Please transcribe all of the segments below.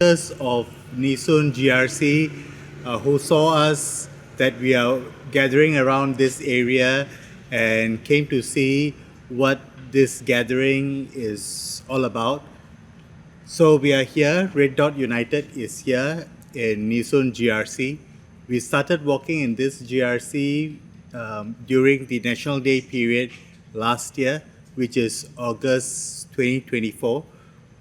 Of Nee Soon GRC who saw us that we are gathering around this area and came to see what this gathering is all about. So we are here, Red Dot United is here in Nee Soon GRC. We started walking in this GRC during the National Day period last year, which is August 2024.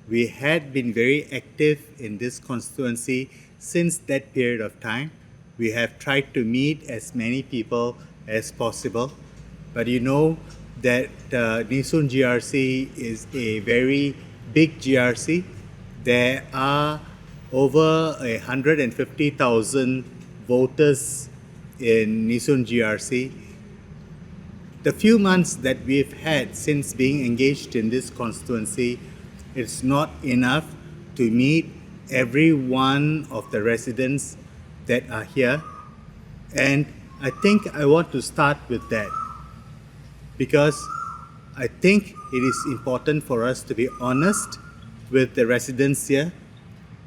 We had been very active in this constituency since that period of time. We have tried to meet as many people as possible. But you know that Nee Soon GRC is a very big GRC. There are over 150,000 voters in Nee Soon GRC. The few months that we've had since being engaged in this constituency, it's not enough to meet every one of the residents that are here. And I think I want to start with that because I think it is important for us to be honest with the residents here,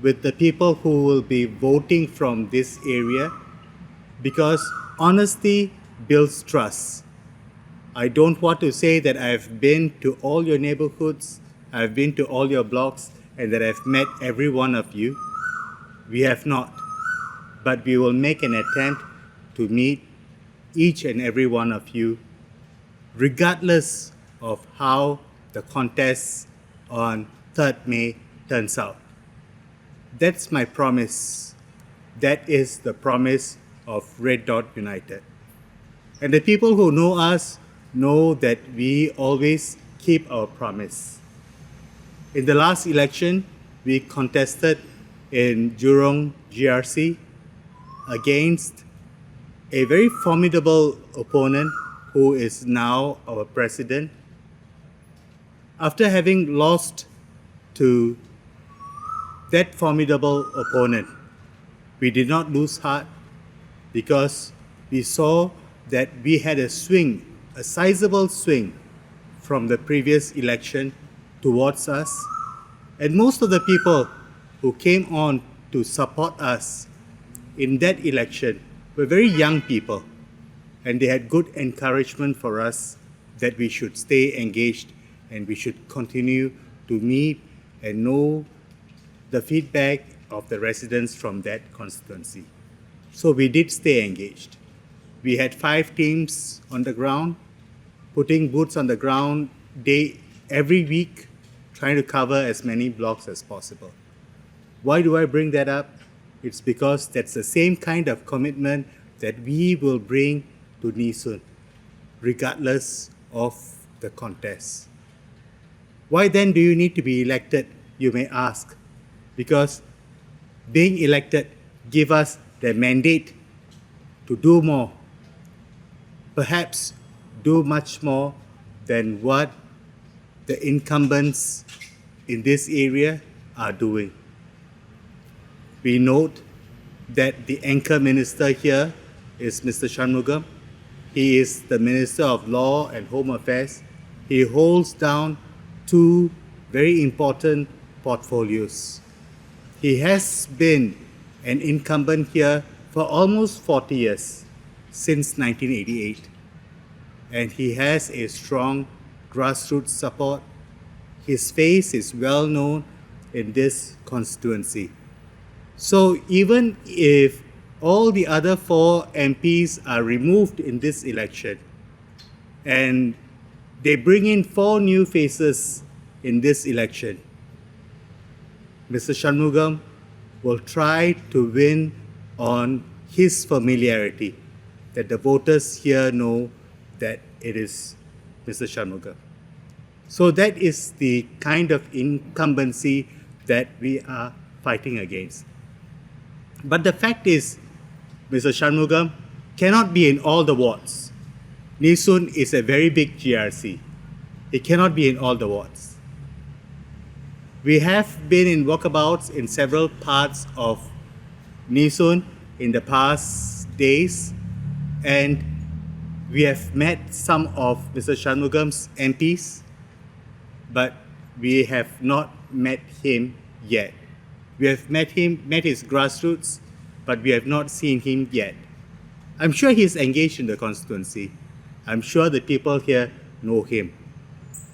with the people who will be voting from this area, because honesty builds trust. I don't want to say that I've been to all your neighborhoods, I've been to all your blocks, and that I've met every one of you. We have not. But we will make an attempt to meet each and every one of you, regardless of how the contest on 3rd May turns out. That's my promise. That is the promise of Red Dot United. And the people who know us know that we always keep our promise. In the last election, we contested in Jurong GRC against a very formidable opponent who is now our president. After having lost to that formidable opponent, we did not lose heart because we saw that we had a swing, a sizable swing from the previous election towards us. And most of the people who came on to support us in that election were very young people, and they had good encouragement for us that we should stay engaged and we should continue to meet and know the feedback of the residents from that constituency. So we did stay engaged. We had 5 teams on the ground, putting boots on the ground every week, trying to cover as many blocks as possible. Why do I bring that up? It's because that's the same kind of commitment that we will bring to Nee Soon, regardless of the contest. Why then do you need to be elected, you may ask? Because being elected gives us the mandate to do more, perhaps do much more than what the incumbents in this area are doing. We note that the anchor minister here is Mr. Shanmugam. He is the Minister of Law and Home Affairs. He holds down 2 very important portfolios. He has been an incumbent here for almost 40 years, since 1988. And he has a strong grassroots support. His face is well known in this constituency. So even if all the other 4 MPs are removed in this election and they bring in 4 new faces in this election, Mr. Shanmugam will try to win on his familiarity, that the voters here know that it is Mr. Shanmugam. So that is the kind of incumbency that we are fighting against. But the fact is, Mr. Shanmugam cannot be in all the wards. Nee Soon is a very big GRC. It cannot be in all the wards. We have been in walkabouts in several parts of Nee Soon in the past days, and we have met some of Mr. Shanmugam's MPs, but we have not met him yet. We have met his grassroots, but we have not seen him yet. I'm sure he is engaged in the constituency. I'm sure the people here know him.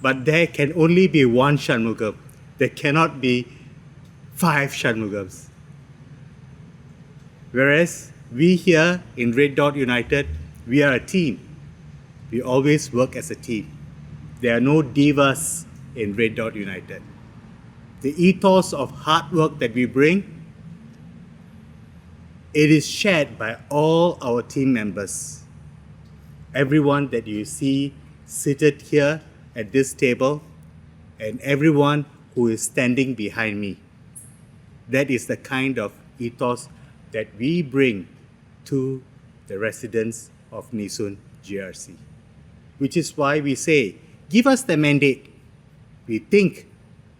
But there can only be one Shanmugam. There cannot be 5 Shanmugams. Whereas we here in Red Dot United, we are a team. We always work as a team. There are no divas in Red Dot United. The ethos of hard work that we bring, it is shared by all our team members. Everyone that you see seated here at this table, and everyone who is standing behind me. That is the kind of ethos that we bring to the residents of Nee Soon GRC. Which is why we say, give us the mandate. We think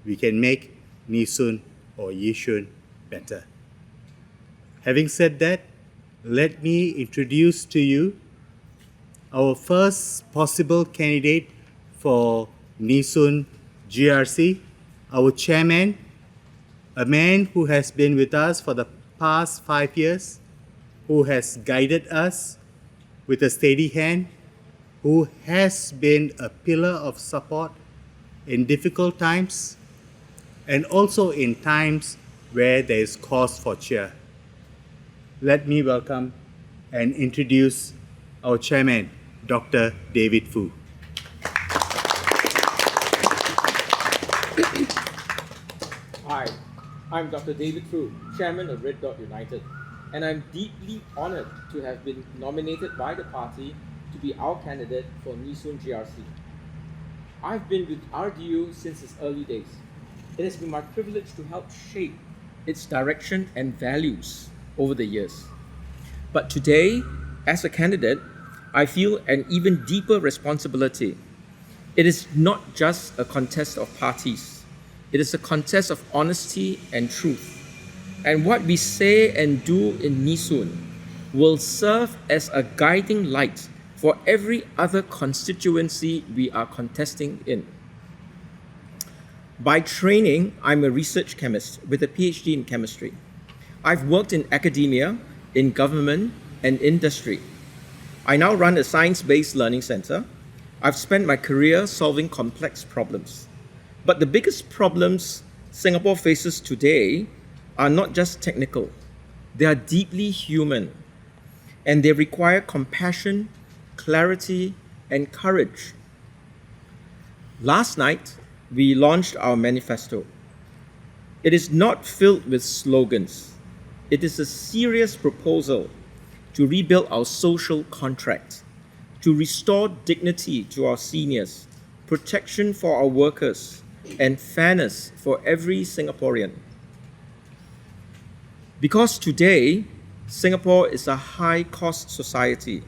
we can make Nee Soon or Yishun better. Having said that, let me introduce to you our first possible candidate for Nee Soon GRC, our chairman, a man who has been with us for the past 5 years, who has guided us with a steady hand, who has been a pillar of support in difficult times and also in times where there is cause for cheer. Let me welcome and introduce our chairman, Dr. David Foo. Hi, I'm Dr. David Foo, Chairman of Red Dot United, and I'm deeply honored to have been nominated by the party to be our candidate for Nee Soon GRC. I've been with RDU since its early days. It has been my privilege to help shape its direction and values over the years. But today, as a candidate, I feel an even deeper responsibility. It is not just a contest of parties. It is a contest of honesty and truth. And what we say and do in Nee Soon will serve as a guiding light for every other constituency we are contesting in. By training, I'm a research chemist with a PhD in chemistry. I've worked in academia, in government, and industry. I now run a science-based learning center. I've spent my career solving complex problems. But the biggest problems Singapore faces today are not just technical. They are deeply human, and they require compassion, clarity, and courage. Last night, we launched our manifesto. It is not filled with slogans. It is a serious proposal to rebuild our social contract, to restore dignity to our seniors, protection for our workers, and fairness for every Singaporean. Because today, Singapore is a high-cost society,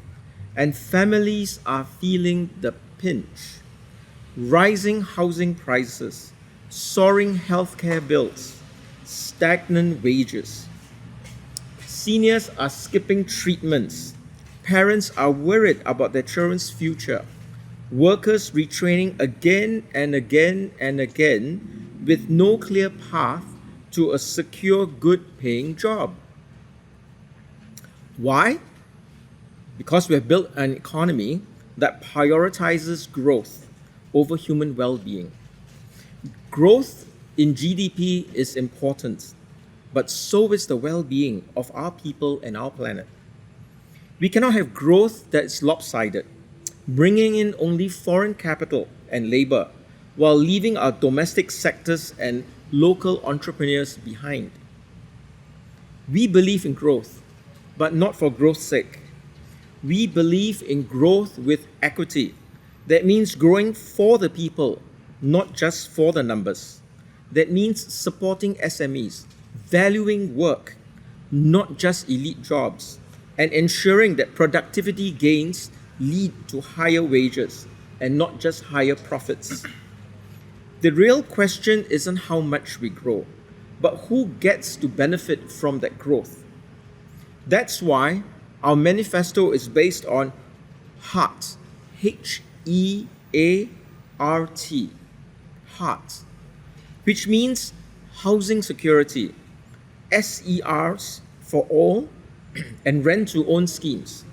and families are feeling the pinch. Rising housing prices, soaring healthcare bills, stagnant wages. Seniors are skipping treatments. Parents are worried about their children's future. Workers retraining again and again and again with no clear path to a secure, good-paying job. Why? Because we have built an economy that prioritizes growth over human well-being. Growth in GDP is important, but so is the well-being of our people and our planet. We cannot have growth that is lopsided, bringing in only foreign capital and labor while leaving our domestic sectors and local entrepreneurs behind. We believe in growth, but not for growth's sake. We believe in growth with equity. That means growing for the people, not just for the numbers. That means supporting SMEs, valuing work, not just elite jobs, and ensuring that productivity gains lead to higher wages and not just higher profits. The real question isn't how much we grow, but who gets to benefit from that growth. That's why our manifesto is based on HEART, H-E-A-R-T, HEART, which means housing security, SERs for all, and rent-to-own schemes.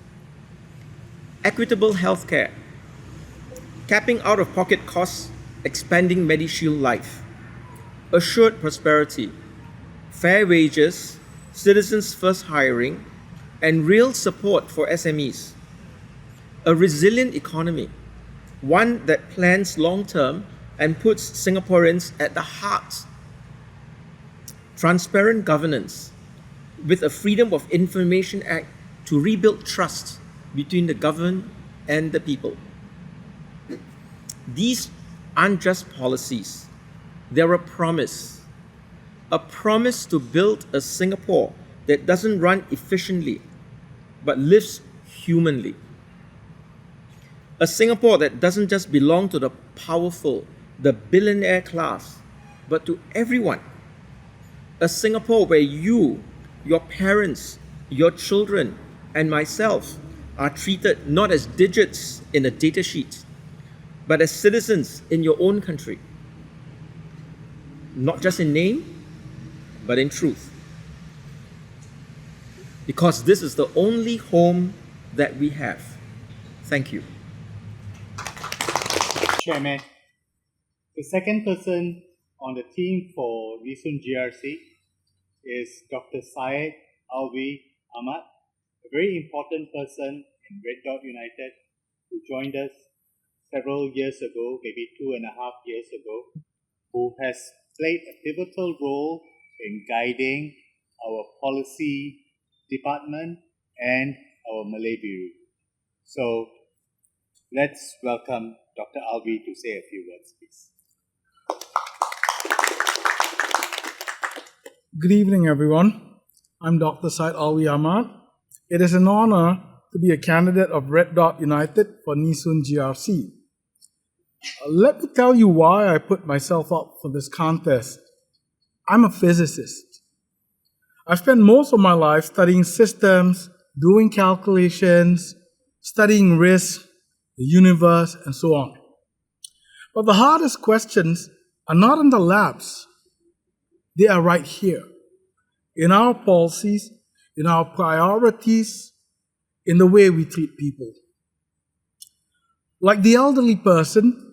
Equitable healthcare, capping out-of-pocket costs, expanding MediShield Life. Assured prosperity, fair wages, citizens first hiring, and real support for SMEs. A resilient economy, one that plans long-term and puts Singaporeans at the heart. Transparent governance, with a Freedom of Information Act to rebuild trust between the government and the people. These aren't just policies, they're a promise to build a Singapore that doesn't run efficiently, but lives humanly. A Singapore that doesn't just belong to the powerful, the billionaire class, but to everyone. A Singapore where you, your parents, your children, and myself are treated not as digits in a data sheet, but as citizens in your own country. Not just in name, but in truth. Because this is the only home that we have. Thank you. Chairman, the second person on the team for Nee Soon GRC is Dr. Syed Alwi Ahmad, a very important person in Red Dot United who joined us several years ago, maybe 2.5 years ago, who has played a pivotal role in guiding our policy department and our Malay Bureau. So let's welcome Dr. Alwi to say a few words, please. Good evening, everyone. I'm Dr. Syed Alwi Ahmad. It is an honor to be a candidate of Red Dot United for Nee Soon GRC. Let me tell you why I put myself up for this contest. I'm a physicist. I've spent most of my life studying systems, doing calculations, studying risk, the universe, and so on. But the hardest questions are not in the labs. They are right here, in our policies, in our priorities, in the way we treat people. Like the elderly person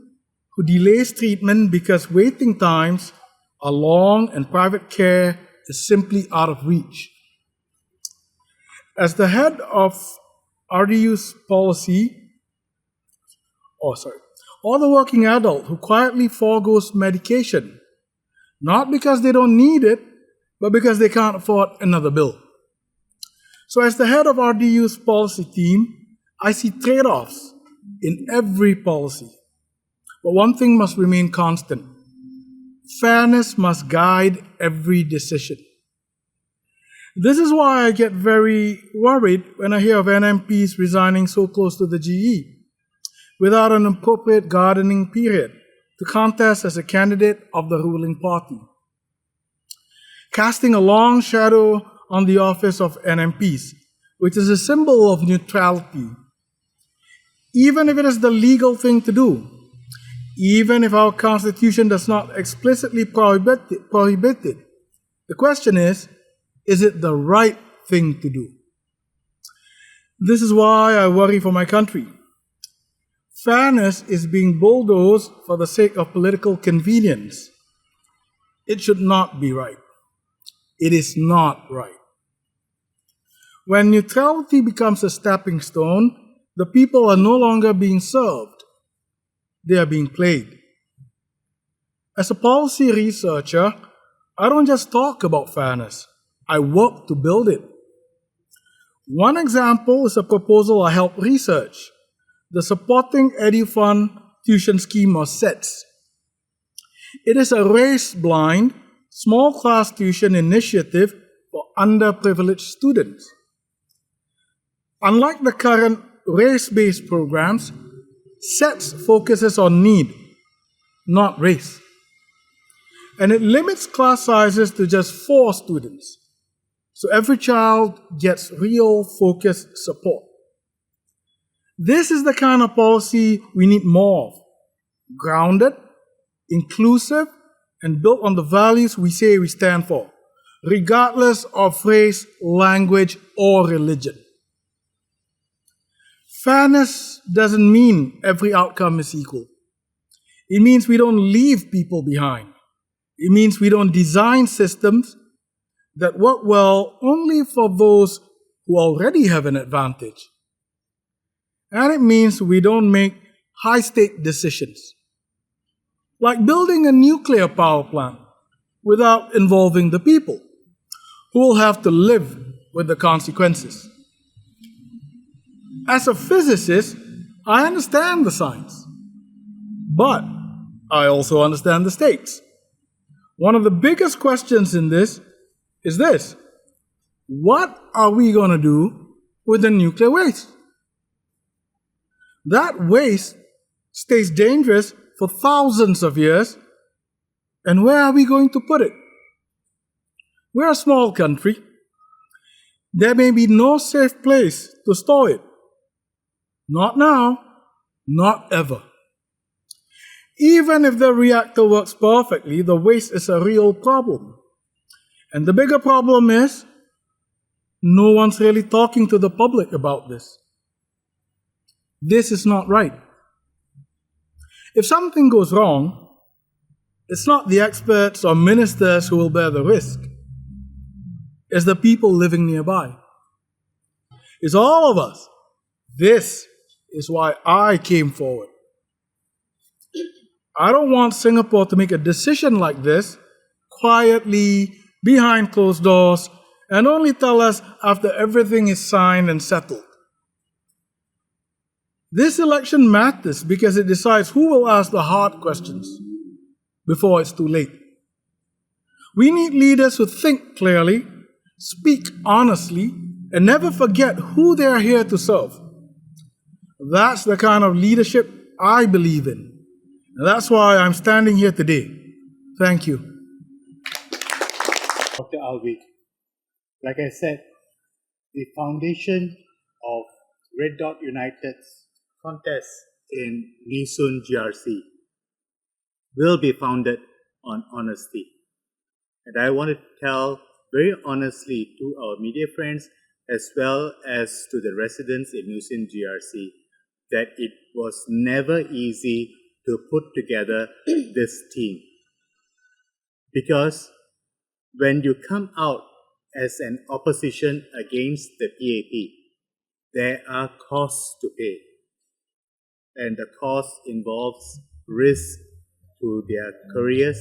who delays treatment because waiting times are long and private care is simply out of reach. As the head of RDU's policy, or the working adult who quietly forgoes medication, not because they don't need it, but because they can't afford another bill. So as the head of RDU's policy team, I see trade-offs in every policy. But one thing must remain constant. Fairness must guide every decision. This is why I get very worried when I hear of NMPs resigning so close to the GE, without an appropriate gardening period to contest as a candidate of the ruling party, casting a long shadow on the office of NMPs, which is a symbol of neutrality. Even if it is the legal thing to do, even if our constitution does not explicitly prohibit it, the question is it the right thing to do? This is why I worry for my country. Fairness is being bulldozed for the sake of political convenience. It should not be right. It is not right. When neutrality becomes a stepping stone, the people are no longer being served. They are being played. As a policy researcher, I don't just talk about fairness. I work to build it. One example is a proposal I helped research, the Supporting EduFund Tuition Scheme, or SETS. It is a race-blind, small class tuition initiative for underprivileged students. Unlike the current race-based programs, SETS focuses on need, not race. And it limits class sizes to just 4 students, so every child gets real focused support. This is the kind of policy we need more of, grounded, inclusive, and built on the values we say we stand for. regardless of race, language, or religion. Fairness doesn't mean every outcome is equal. It means we don't leave people behind. It means we don't design systems that work well only for those who already have an advantage. And it means we don't make high-stake decisions, like building a nuclear power plant without involving the people, who will have to live with the consequences. As a physicist, I understand the science, but I also understand the stakes. One of the biggest questions in this is this: what are we going to do with the nuclear waste? That waste stays dangerous for thousands of years, and where are we going to put it? We're a small country. There may be no safe place to store it. Not now, not ever. Even if the reactor works perfectly, the waste is a real problem. And the bigger problem is, no one's really talking to the public about this. This is not right. If something goes wrong, it's not the experts or ministers who will bear the risk. It's the people living nearby. It's all of us. This is why I came forward. I don't want Singapore to make a decision like this quietly, behind closed doors, and only tell us after everything is signed and settled. This election matters because it decides who will ask the hard questions before it's too late. We need leaders who think clearly, speak honestly, and never forget who they are here to serve. That's the kind of leadership I believe in. And that's why I'm standing here today. Thank you. Dr. Alwi, like I said, the foundation of Red Dot United's contest in Nee Soon GRC will be founded on honesty. And I want to tell very honestly to our media friends as well as to the residents in Nee Soon GRC that it was never easy to put together this team. Because when you come out as an opposition against the PAP, there are costs to pay. And the cost involves risk to their careers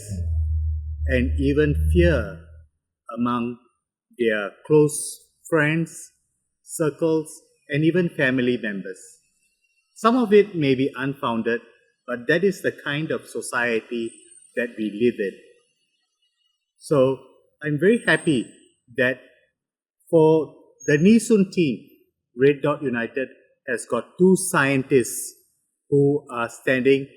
and even fear among their close friends, circles, and even family members. Some of it may be unfounded, but that is the kind of society that we live in. So I'm very happy that for the Nee Soon team, Red Dot United has got two scientists who are standing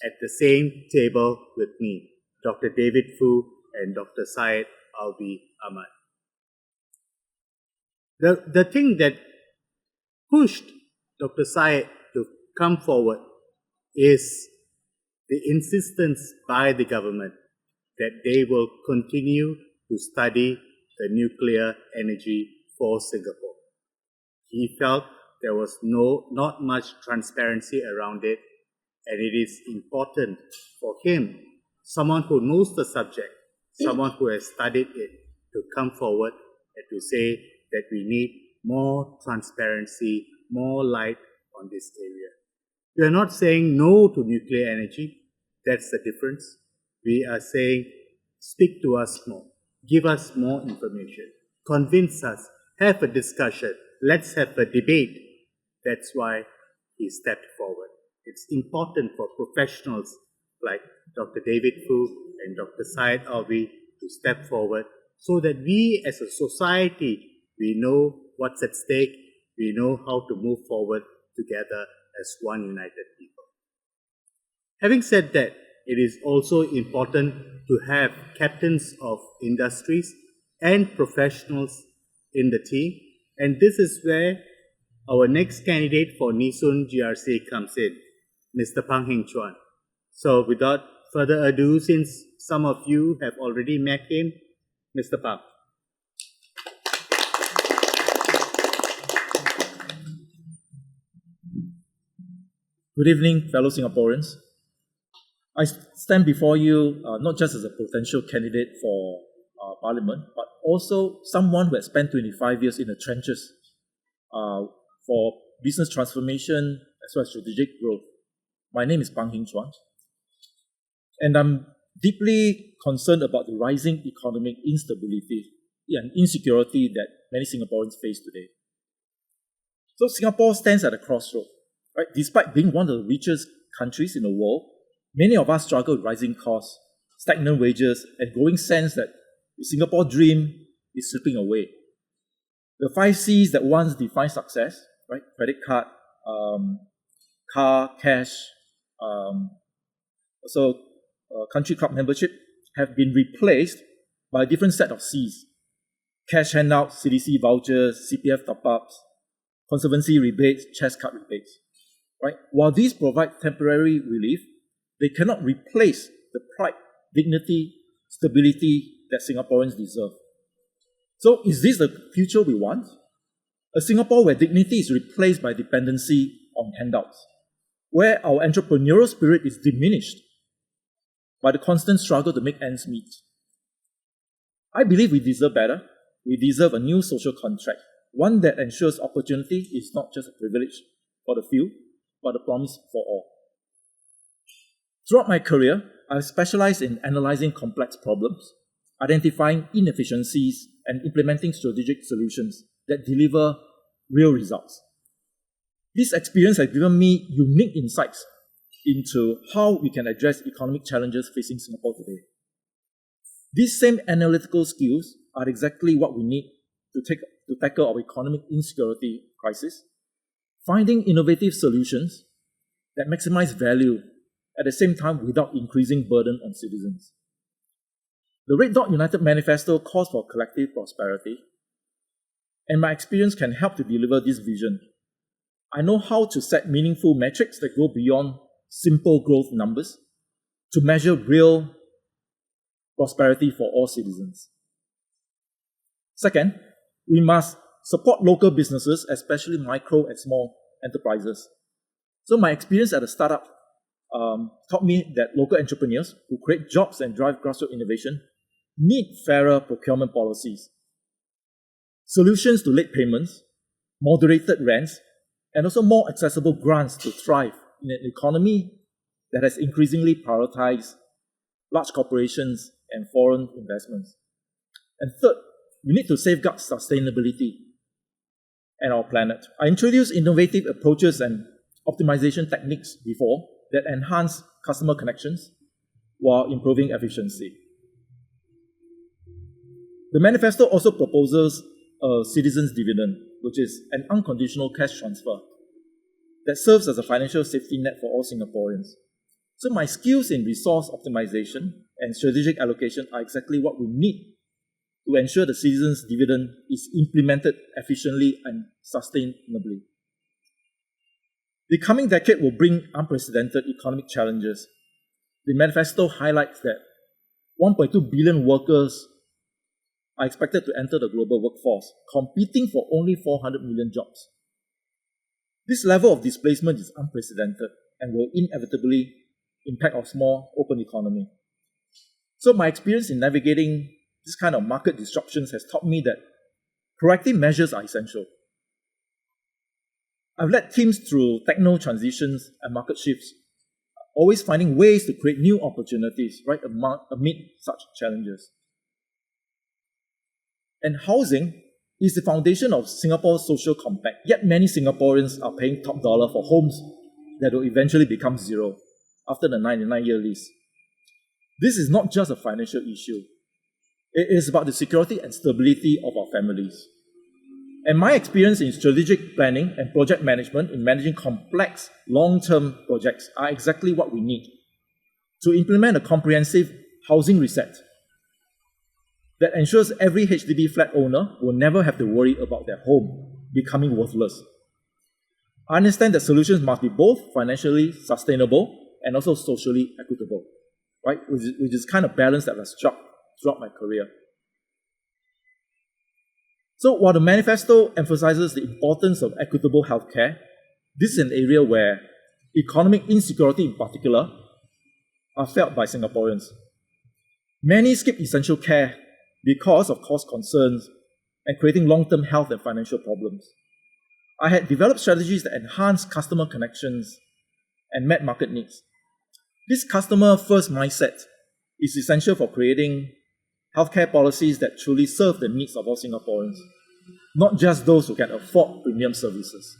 at the same table with me, Dr. David Foo and Dr. Syed Alwi Ahmad. The thing that pushed Dr. Syed to come forward is the insistence by the government that they will continue to study the nuclear energy for Singapore. He felt there was not much transparency around it, and it is important for him, someone who knows the subject, someone who has studied it, to come forward and to say that we need more transparency, more light on this area. We are not saying no to nuclear energy. That's the difference. We are saying, speak to us more, give us more information, convince us, have a discussion, let's have a debate. That's why he stepped forward. It's important for professionals like Dr. David Foo and Dr. Syed Alwi to step forward so that we as a society, we know what's at stake, we know how to move forward together as one united people. Having said that, it is also important to have captains of industries and professionals in the team, and this is where our next candidate for Nee Soon GRC comes in, Mr. Hing Chuan. So without further ado, since some of you have already met him, Mr. Pang. Good evening, fellow Singaporeans. I stand before you not just as a potential candidate for Parliament, but also someone who has spent 25 years in the trenches for business transformation as well as strategic growth. My name is Hing Chuan, and I'm deeply concerned about the rising economic instability and insecurity that many Singaporeans face today. So Singapore stands at a crossroad. Right? Despite being one of the richest countries in the world, many of us struggle with rising costs, stagnant wages, and growing sense that the Singapore dream is slipping away. The 5 C's that once defined success, right? Credit card, car, cash, country club membership, have been replaced by a different set of C's. Cash handouts, CDC vouchers, CPF top-ups, conservancy rebates, chest card rebates. Right? While these provide temporary relief, they cannot replace the pride, dignity, stability that Singaporeans deserve. So is this the future we want? A Singapore where dignity is replaced by dependency on handouts, where our entrepreneurial spirit is diminished by the constant struggle to make ends meet. I believe we deserve better. We deserve a new social contract, one that ensures opportunity is not just a privilege for the few, but a promise for all. Throughout my career, I've specialized in analyzing complex problems, identifying inefficiencies, and implementing strategic solutions that deliver real results. This experience has given me unique insights into how we can address economic challenges facing Singapore today. These same analytical skills are exactly what we need to tackle our economic insecurity crisis, finding innovative solutions that maximize value at the same time without increasing burden on citizens. The Red Dot United Manifesto calls for collective prosperity, and my experience can help to deliver this vision. I know how to set meaningful metrics that go beyond simple growth numbers to measure real prosperity for all citizens. Second, we must support local businesses, especially micro and small enterprises. So my experience at a startup taught me that local entrepreneurs who create jobs and drive grassroots innovation need fairer procurement policies, solutions to late payments, moderated rents, and also more accessible grants to thrive in an economy that has increasingly prioritized large corporations and foreign investments. And third, we need to safeguard sustainability and our planet. I introduced innovative approaches and optimization techniques before that enhance customer connections while improving efficiency. The manifesto also proposes a citizens' dividend, which is an unconditional cash transfer that serves as a financial safety net for all Singaporeans. So my skills in resource optimization and strategic allocation are exactly what we need to ensure the citizens' dividend is implemented efficiently and sustainably. The coming decade will bring unprecedented economic challenges. The manifesto highlights that 1.2 billion workers are expected to enter the global workforce, competing for only 400 million jobs. This level of displacement is unprecedented and will inevitably impact our small, open economy. So my experience in navigating this kind of market disruptions has taught me that proactive measures are essential. I've led teams through techno transitions and market shifts, always finding ways to create new opportunities right amid such challenges. And housing is the foundation of Singapore's social compact, yet many Singaporeans are paying top dollar for homes that will eventually become zero after the 99-year lease. This is not just a financial issue. It is about the security and stability of our families. And my experience in strategic planning and project management in managing complex long-term projects are exactly what we need to implement a comprehensive housing reset that ensures every HDB flat owner will never have to worry about their home becoming worthless. I understand that solutions must be both financially sustainable and also socially equitable, right? Which is kind of balance that I've struck throughout my career. So while the manifesto emphasizes the importance of equitable healthcare, this is an area where economic insecurity in particular, are felt by Singaporeans. Many skip essential care because of cost concerns and creating long-term health and financial problems. I had developed strategies that enhance customer connections and met market needs. This customer-first mindset is essential for creating healthcare policies that truly serve the needs of all Singaporeans, not just those who can afford premium services.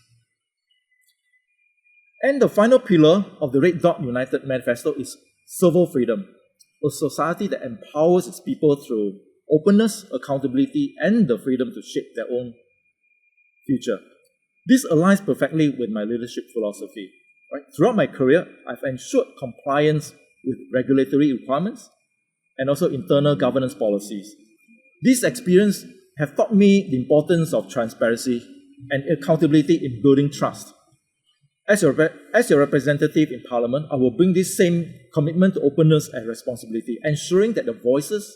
And the final pillar of the Red Dot United Manifesto is civil freedom, a society that empowers its people through openness, accountability, and the freedom to shape their own future. This aligns perfectly with my leadership philosophy. Right? Throughout my career, I've ensured compliance with regulatory requirements and also internal governance policies. These experiences have taught me the importance of transparency and accountability in building trust. As your representative in Parliament, I will bring this same commitment to openness and responsibility, ensuring that the voices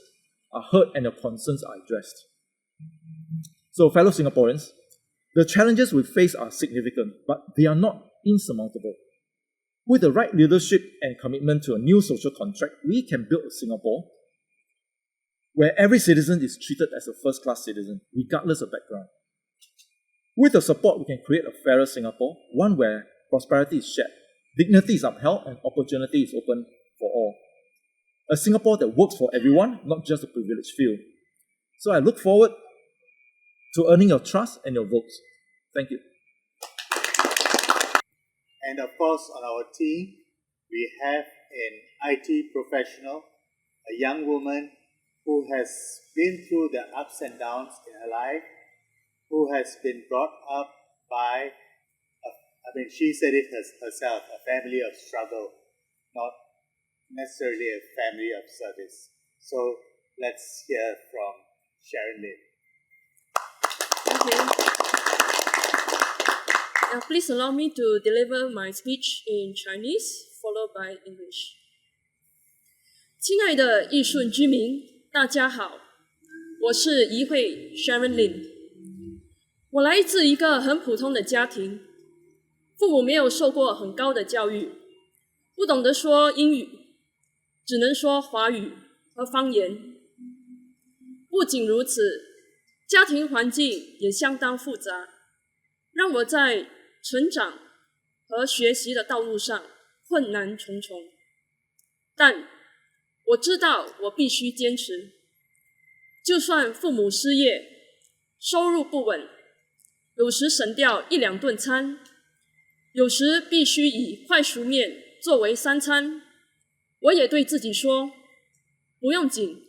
are heard and the concerns are addressed. So, fellow Singaporeans, the challenges we face are significant, but they are not insurmountable. With the right leadership and commitment to a new social contract, we can build a Singapore where every citizen is treated as a first-class citizen, regardless of background. With the support, we can create a fairer Singapore, one where prosperity is shared, dignity is upheld, and opportunity is open for all. A Singapore that works for everyone, not just a privileged few. So I look forward to earning your trust and your votes. Thank you. And of course, on our team, we have an IT professional, a young woman who has been through the ups and downs in her life, who has been brought up by, she said it herself, a family of struggle, not necessarily a family of service. So let's hear from Sharon Lin. Okay. Now please allow me to deliver my speech in Chinese, followed by English. 亲爱的义顺居民，大家好，我是怡慧 Sharon Lin。我来自一个很普通的家庭，父母没有受过很高的教育，不懂得说英语，只能说华语和方言。不仅如此，家庭环境也相当复杂，让我在成长和学习的道路上困难重重。但我知道我必须坚持，就算父母失业，收入不稳，有时省掉一两顿餐，有时必须以快熟面作为三餐，我也对自己说，不用紧，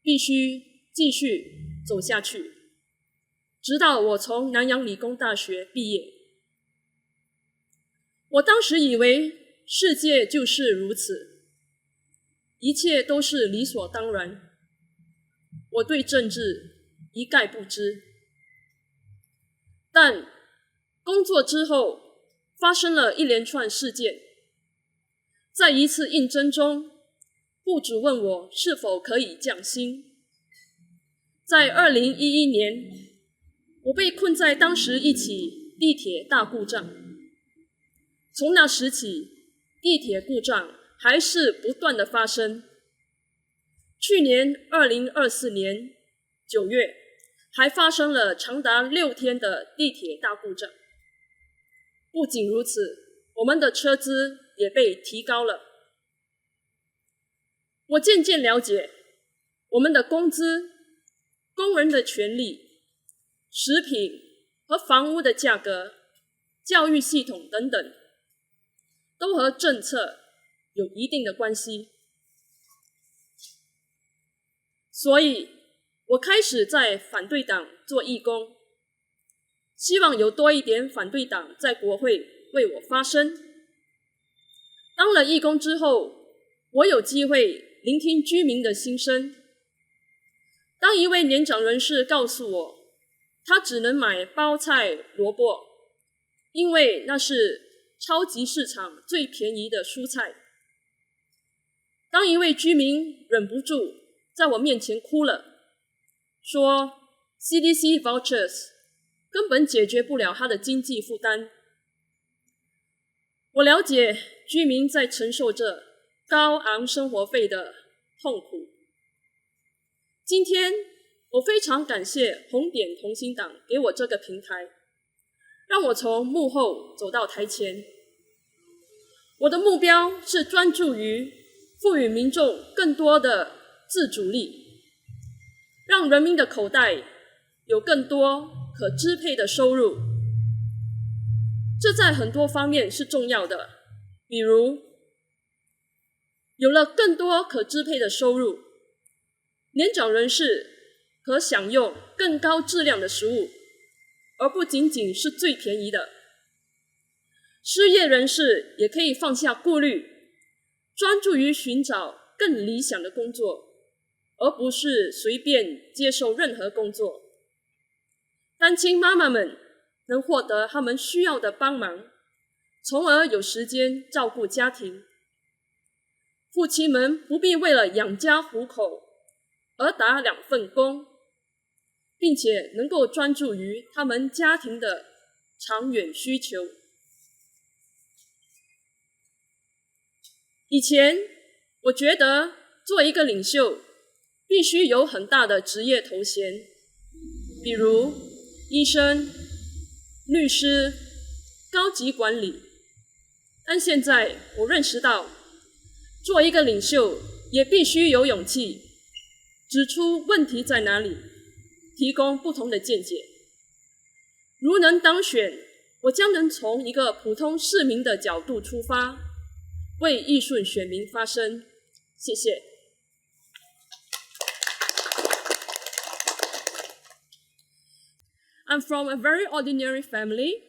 必须继续走下去，直到我从南洋理工大学毕业。我当时以为世界就是如此，一切都是理所当然，我对政治一概不知。但工作之后发生了一连串事件，在一次应征中，雇主问我是否可以降薪。在2011年，我被困在当时一起地铁大故障。从那时起，地铁故障还是不断的发生。去年2024年9月，还发生了长达6天的地铁大故障。不仅如此，我们的车资也被提高了。我渐渐了解，我们的工资、工人的权利、食品和房屋的价格、教育系统等等，都和政策有一定的关系。所以我开始在反对党做义工，希望有多一点反对党在国会为我发声。当了义工之后，我有机会聆听居民的心声。当一位年长人士告诉我，他只能买包菜、萝卜，因为那是超级市场最便宜的蔬菜。当一位居民忍不住在我面前哭了，说 CDC vouchers 根本解决不了他的经济负担，我了解居民在承受着高昂生活费的痛苦。今天，我非常感谢红点同心党给我这个平台，让我从幕后走到台前。我的目标是专注于赋予民众更多的自主力，让人民的口袋有更多可支配的收入。这在很多方面是重要的，比如有了更多可支配的收入，年长人士可享用更高质量的食物，而不仅仅是最便宜的。失业人士也可以放下顾虑，专注于寻找更理想的工作，而不是随便接受任何工作。单亲妈妈们能获得他们需要的帮忙，从而有时间照顾家庭。父亲们不必为了养家糊口而打2份工，并且能够专注于他们家庭的长远需求。以前，我觉得做一个领袖必须有很大的职业头衔，比如医生、律师、高级管理。但现在我认识到，做一个领袖也必须有勇气，指出问题在哪里，提供不同的见解。如能当选，我将能从一个普通市民的角度出发，为义顺选民发声。谢谢。I'm from a very ordinary family.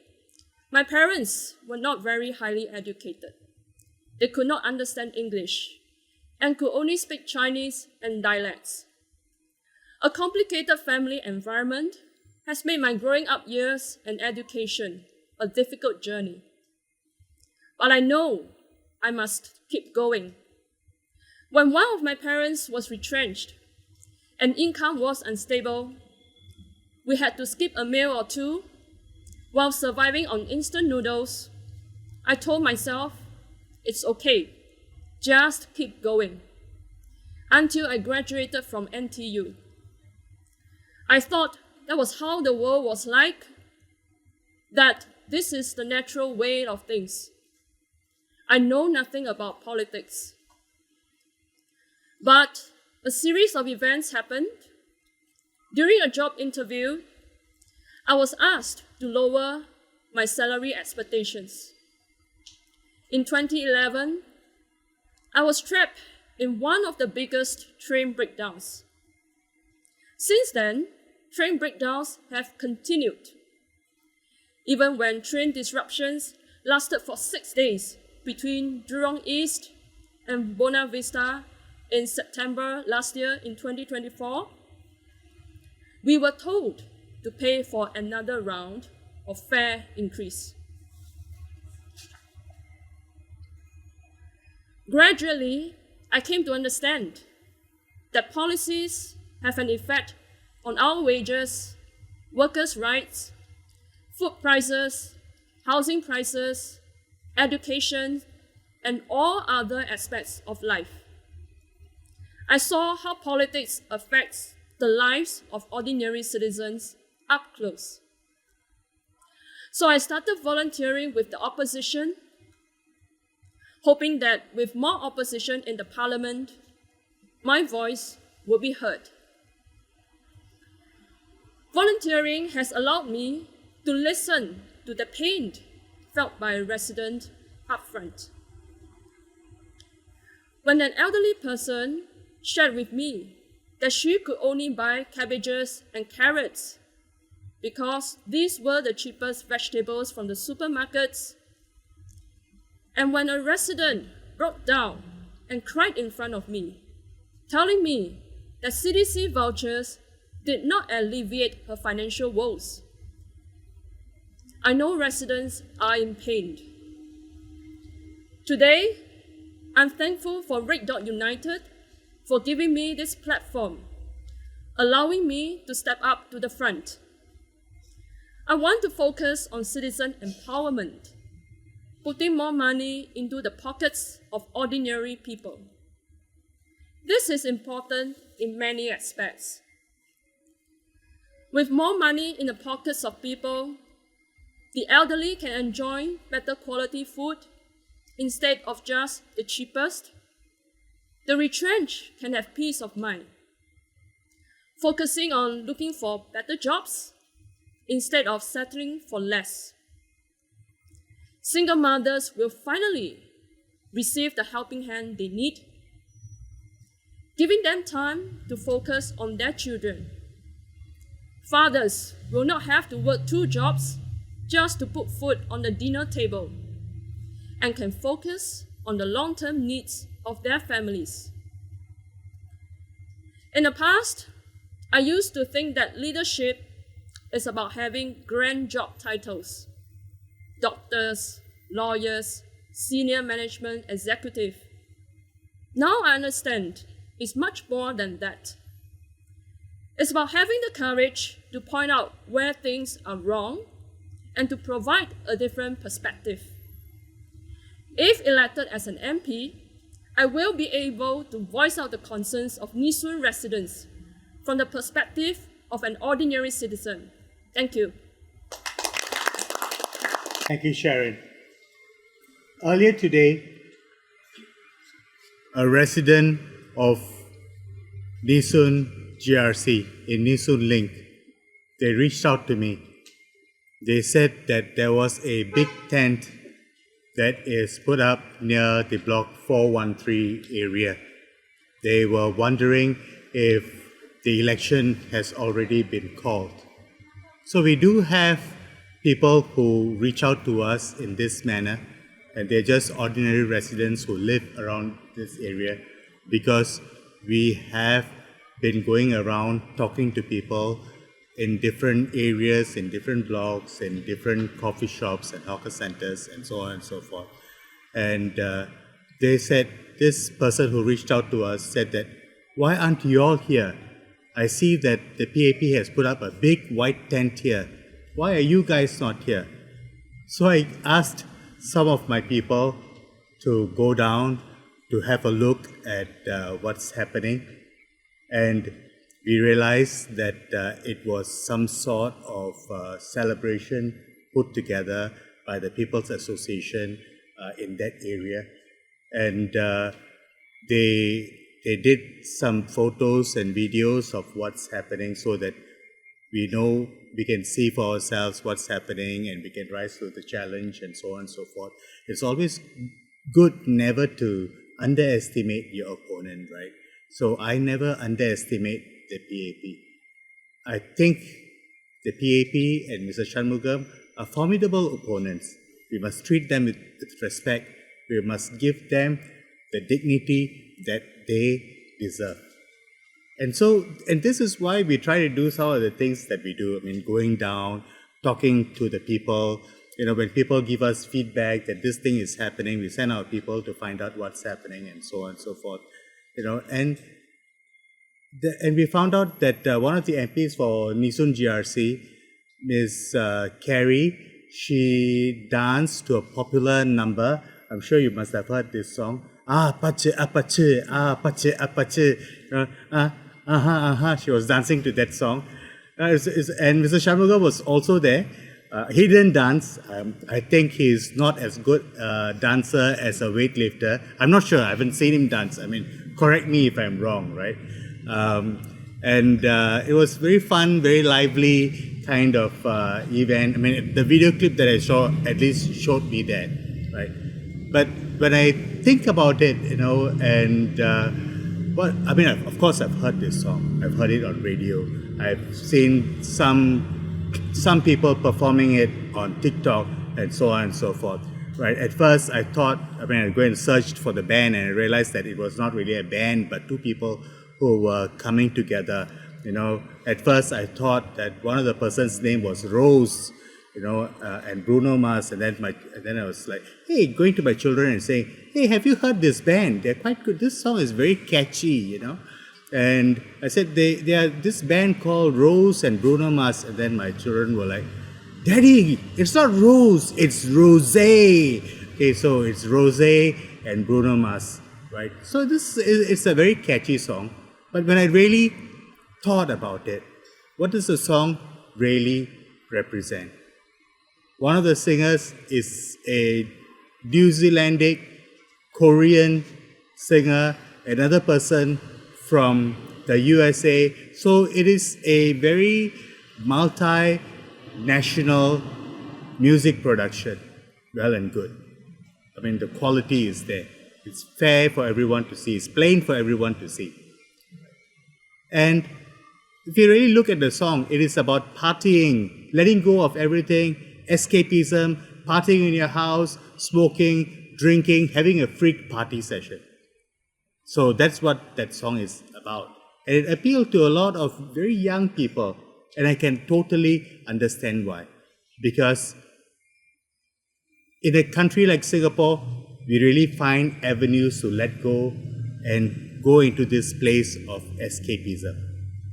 My parents were not very highly educated. They could not understand English and could only speak Chinese and dialects. A complicated family environment has made my growing up years and education a difficult journey. But I know I must keep going. When one of my parents was retrenched and income was unstable, we had to skip a meal or two while surviving on instant noodles. I told myself, it's okay, just keep going, until I graduated from NTU. I thought that was how the world was like, that this is the natural way of things. I know nothing about politics. But a series of events happened. During a job interview, I was asked to lower my salary expectations. In 2011, I was trapped in one of the biggest train breakdowns. Since then, train breakdowns have continued. Even when train disruptions lasted for 6 days between Jurong East and Buona Vista in September last year in 2024, we were told to pay for another round of fare increase. Gradually, I came to understand that policies have an effect on our wages, workers' rights, food prices, housing prices, education, and all other aspects of life. I saw how politics affects the lives of ordinary citizens up close. So I started volunteering with the opposition, hoping that with more opposition in the parliament, my voice will be heard. Volunteering has allowed me to listen to the pain felt by a resident up front. When an elderly person shared with me that she could only buy cabbages and carrots because these were the cheapest vegetables from the supermarkets, and when a resident broke down and cried in front of me, telling me that CDC vouchers did not alleviate her financial woes, I know residents are in pain. Today, I'm thankful for Red Dot United for giving me this platform, allowing me to step up to the front. I want to focus on citizen empowerment, putting more money into the pockets of ordinary people. This is important in many aspects. With more money in the pockets of people, the elderly can enjoy better quality food instead of just the cheapest. The retrenched can have peace of mind, focusing on looking for better jobs instead of settling for less. Single mothers will finally receive the helping hand they need, giving them time to focus on their children. Fathers will not have to work 2 jobs just to put food on the dinner table and can focus on the long-term needs of their families. In the past, I used to think that leadership is about having grand job titles: doctors, lawyers, senior management executive. Now I understand it's much more than that. It's about having the courage to point out where things are wrong and to provide a different perspective. If elected as an MP, I will be able to voice out the concerns of Nee Soon residents from the perspective of an ordinary citizen. Thank you. Thank you, Sharon. Earlier today, a resident of Nee Soon GRC in Nee Soon Link, they reached out to me. They said that there was a big tent that is put up near the block 413 area. They were wondering if the election has already been called. So we do have people who reach out to us in this manner, and they're just ordinary residents who live around this area, because we have been going around talking to people in different areas, in different blocks, in different coffee shops and hawker centers, and so on and so forth. And they said, this person who reached out to us said that, why aren't you all here? I see that the PAP has put up a big white tent here. Why are you guys not here? So I asked some of my people to go down to have a look at what's happening. And we realized that it was some sort of celebration put together by the People's Association in that area. And they did some photos and videos of what's happening so that we know, we can see for ourselves what's happening and we can rise to the challenge and so on and so forth. It's always good never to underestimate your opponent, right? So I never underestimate the PAP. I think the PAP and Mr. Shanmugam are formidable opponents. We must treat them with respect. We must give them the dignity that they deserve. And this is why we try to do some of the things that we do. I mean, going down, talking to the people. You know, when people give us feedback that this thing is happening, we send our people to find out what's happening and so on and so forth. You know, and we found out that one of the MPs for Nee Soon GRC, Ms. Carrie, she danced to a popular number. I'm sure you must have heard this song. Apache, apache, apache, apache. She was dancing to that song. And Mr. Shanmugam was also there. He didn't dance. I think he's not as good a dancer as a weightlifter. I'm not sure. I haven't seen him dance. I mean, correct me if I'm wrong, right? It was very fun, very lively kind of event. I mean, the video clip that I saw at least showed me that, right? But when I think about it, you know, and of course, I've heard this song. I've heard it on radio. I've seen some people performing it on TikTok and so on and so forth. Right. At first, I thought, I went and searched for the band, and I realized that it was not really a band, but two people who were coming together. You know, at first I thought that one of the person's name was Rose, you know, and Bruno Mars, and then I was like, hey, going to my children and saying, hey, have you heard this band? They're quite good. This song is very catchy, you know. And I said, they are this band called Rose and Bruno Mars, and then my children were like, Daddy, it's not Rose, it's Rosé. Okay, so it's Rosé and Bruno Mars, right? So it's a very catchy song. But when I really thought about it, what does the song really represent? One of the singers is a New Zealandic Korean singer, another person from the USA. So it is a very multinational music production. Well and good. I mean, the quality is there. It's fair for everyone to see. It's plain for everyone to see. And if you really look at the song, it is about partying, letting go of everything, escapism, partying in your house, smoking, drinking, having a freak party session. So that's what that song is about. And it appealed to a lot of very young people. And I can totally understand why. Because in a country like Singapore, we really find avenues to let go and go into this place of escapism.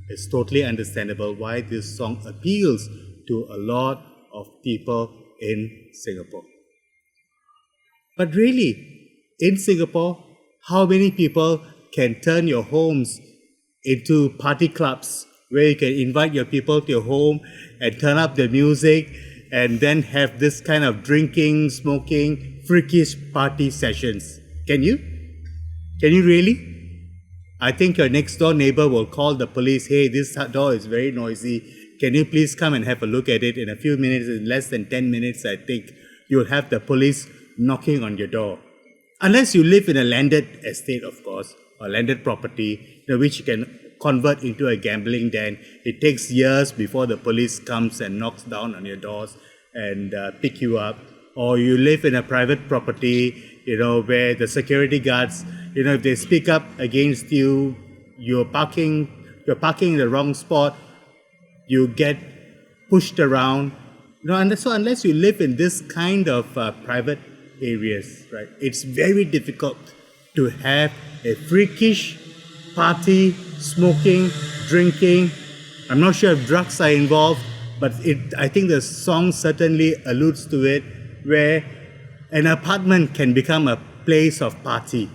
It's totally understandable why this song appeals to a lot of people in Singapore. But really, in Singapore, how many people can turn your homes into party clubs where you can invite your people to your home and turn up the music and then have this kind of drinking, smoking, freakish party sessions? Can you? Can you really? I think your next door neighbor will call the police, hey, this door is very noisy. Can you please come and have a look at it? In a few minutes, in less than 10 minutes, I think you'll have the police knocking on your door. Unless you live in a landed estate, of course, or landed property, which you can convert into a gambling den. It takes years before the police comes and knocks down on your doors and pick you up. Or you live in a private property, where the security guards, if they speak up against you, you're parking in the wrong spot, you get pushed around. And so unless you live in this kind of private areas, right, it's very difficult to have a freakish party, smoking, drinking. I'm not sure if drugs are involved, but I think the song certainly alludes to it, where an apartment can become a place of party.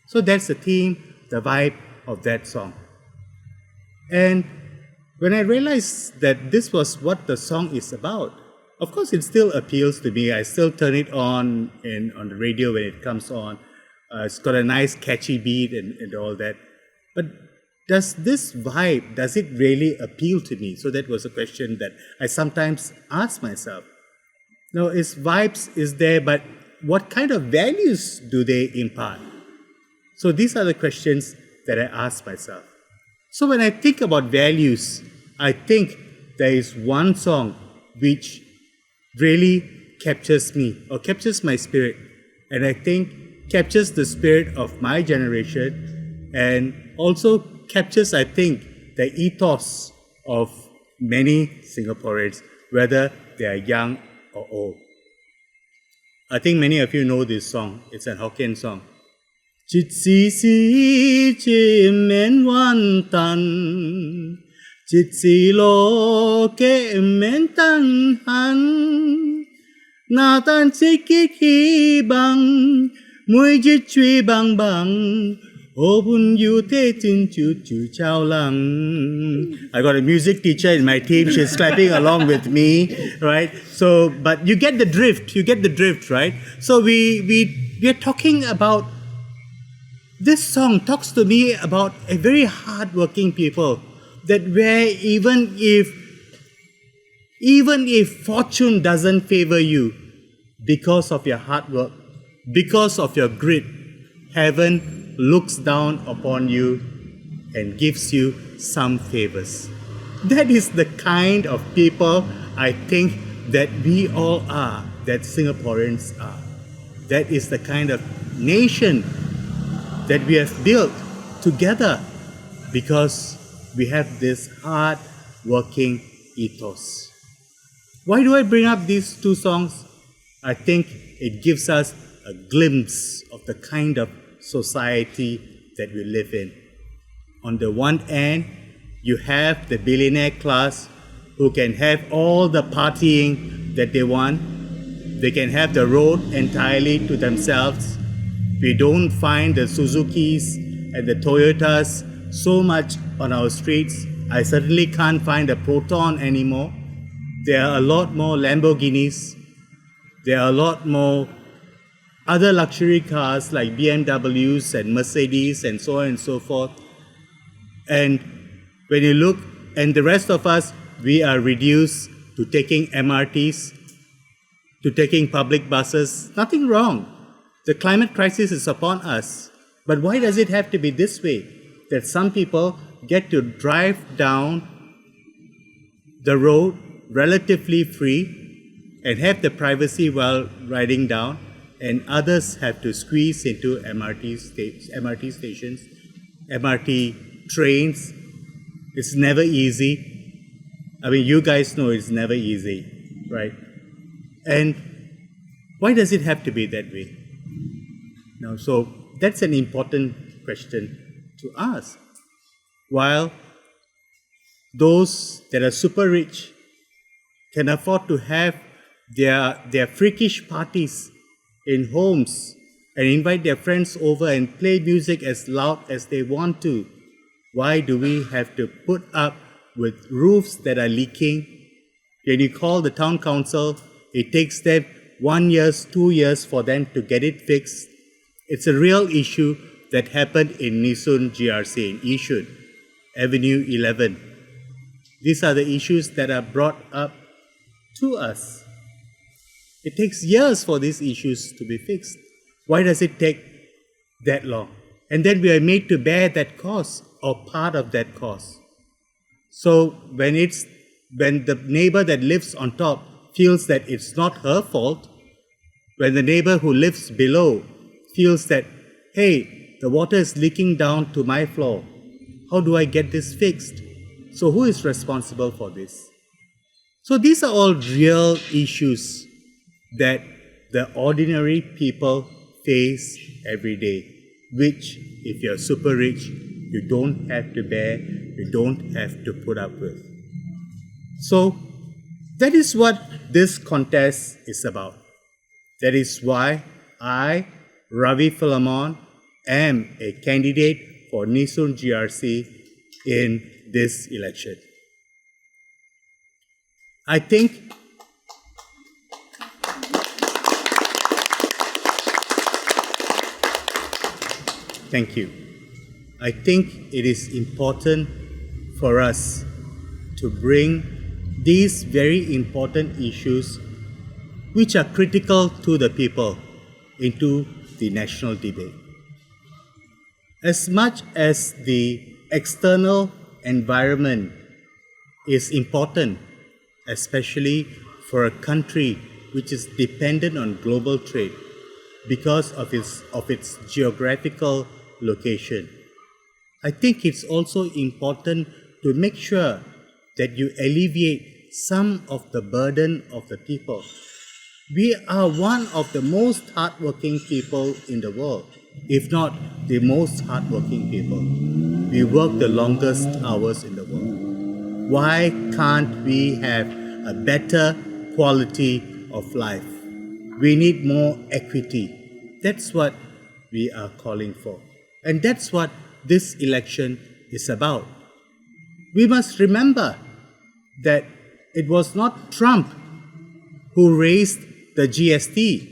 So that's the theme, the vibe of that song. And when I realized that this was what the song is about, of course it still appeals to me. I still turn it on the radio when it comes on. It's got a nice catchy beat and all that. But does this vibe, does it really appeal to me? So that was a question that I sometimes ask myself. Now, vibes is there, but what kind of values do they impart? So these are the questions that I ask myself. So when I think about values, I think there is one song which really captures me or captures my spirit, and I think captures the spirit of my generation and also captures, I think, the ethos of many Singaporeans, whether they are young or old. I think many of you know this song. It's a Hokkien song. Chit si si chim men wan tan, chit si lo ke men tan han, na tan si ki ki bang, mui jit chui bang bang, obun yu te tin chu chu chao lang. I got a music teacher in my team. She's clapping along with me, right? So, but you get the drift. You get the drift, right? So we're talking about, this song talks to me about a very hardworking people, that where even if fortune doesn't favor you because of your hard work, because of your grit, heaven looks down upon you and gives you some favors. That is the kind of people I think that we all are, that Singaporeans are. That is the kind of nation that we have built together because we have this hard-working ethos. Why do I bring up these two songs? I think it gives us a glimpse of the kind of society that we live in. On the one hand, you have the billionaire class who can have all the partying that they want. They can have the road entirely to themselves. We don't find the Suzukis and the Toyotas so much on our streets. I certainly can't find a Proton anymore. There are a lot more Lamborghinis. There are a lot more other luxury cars like BMWs and Mercedes and so on and so forth. And when you look, and the rest of us, we are reduced to taking MRTs, to taking public buses. Nothing wrong. The climate crisis is upon us. But why does it have to be this way? That some people get to drive down the road relatively free and have the privacy while riding down, and others have to squeeze into MRT stations, MRT trains. It's never easy. I mean, you guys know it's never easy, right? And why does it have to be that way? Now, so that's an important question to ask. While those that are super rich can afford to have their freakish parties in homes and invite their friends over and play music as loud as they want to, why do we have to put up with roofs that are leaking? When you call the town council, it takes them 1 year, 2 years for them to get it fixed. It's a real issue that happened in Nee Soon GRC in Yishun, Avenue 11. These are the issues that are brought up to us. It takes years for these issues to be fixed. Why does it take that long? And then we are made to bear that cost or part of that cost. So when the neighbor that lives on top feels that it's not her fault, when the neighbor who lives below feels that, hey, the water is leaking down to my floor, how do I get this fixed? So who is responsible for this? So these are all real issues that the ordinary people face every day, which if you're super rich, you don't have to bear, you don't have to put up with. So that is what this contest is about. That is why I, Ravi Philemon, am a candidate for Nee Soon GRC in this election. I think thank you. I think it is important for us to bring these very important issues which are critical to the people into the national debate. As much as the external environment is important, especially for a country which is dependent on global trade because of its geographical location, I think it's also important to make sure that you alleviate some of the burden of the people. We are one of the most hardworking people in the world, if not the most hardworking people. We work the longest hours in the world. Why can't we have a better quality of life? We need more equity. That's what we are calling for. And that's what this election is about. We must remember that it was not Trump who raised the GST.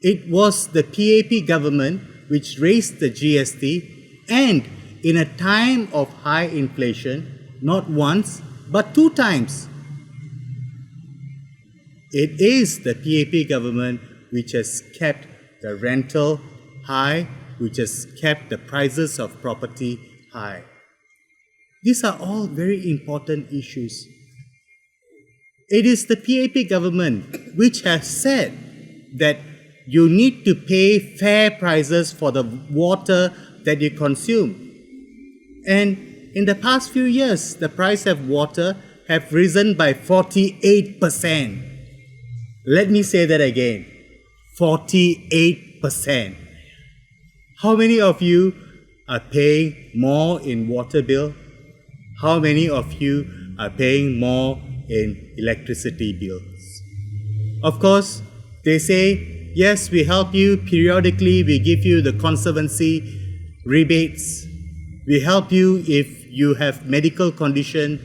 It was the PAP government which raised the GST, and in a time of high inflation, not once, but 2 times. It is the PAP government which has kept the rental high, which has kept the prices of property high. These are all very important issues. It is the PAP government which has said that you need to pay fair prices for the water that you consume. And in the past few years, the price of water have risen by 48%. Let me say that again, 48%. How many of you are paying more in water bill? How many of you are paying more in electricity bills? Of course, they say, yes, we help you periodically, we give you the conservancy rebates, we help you if you have medical condition,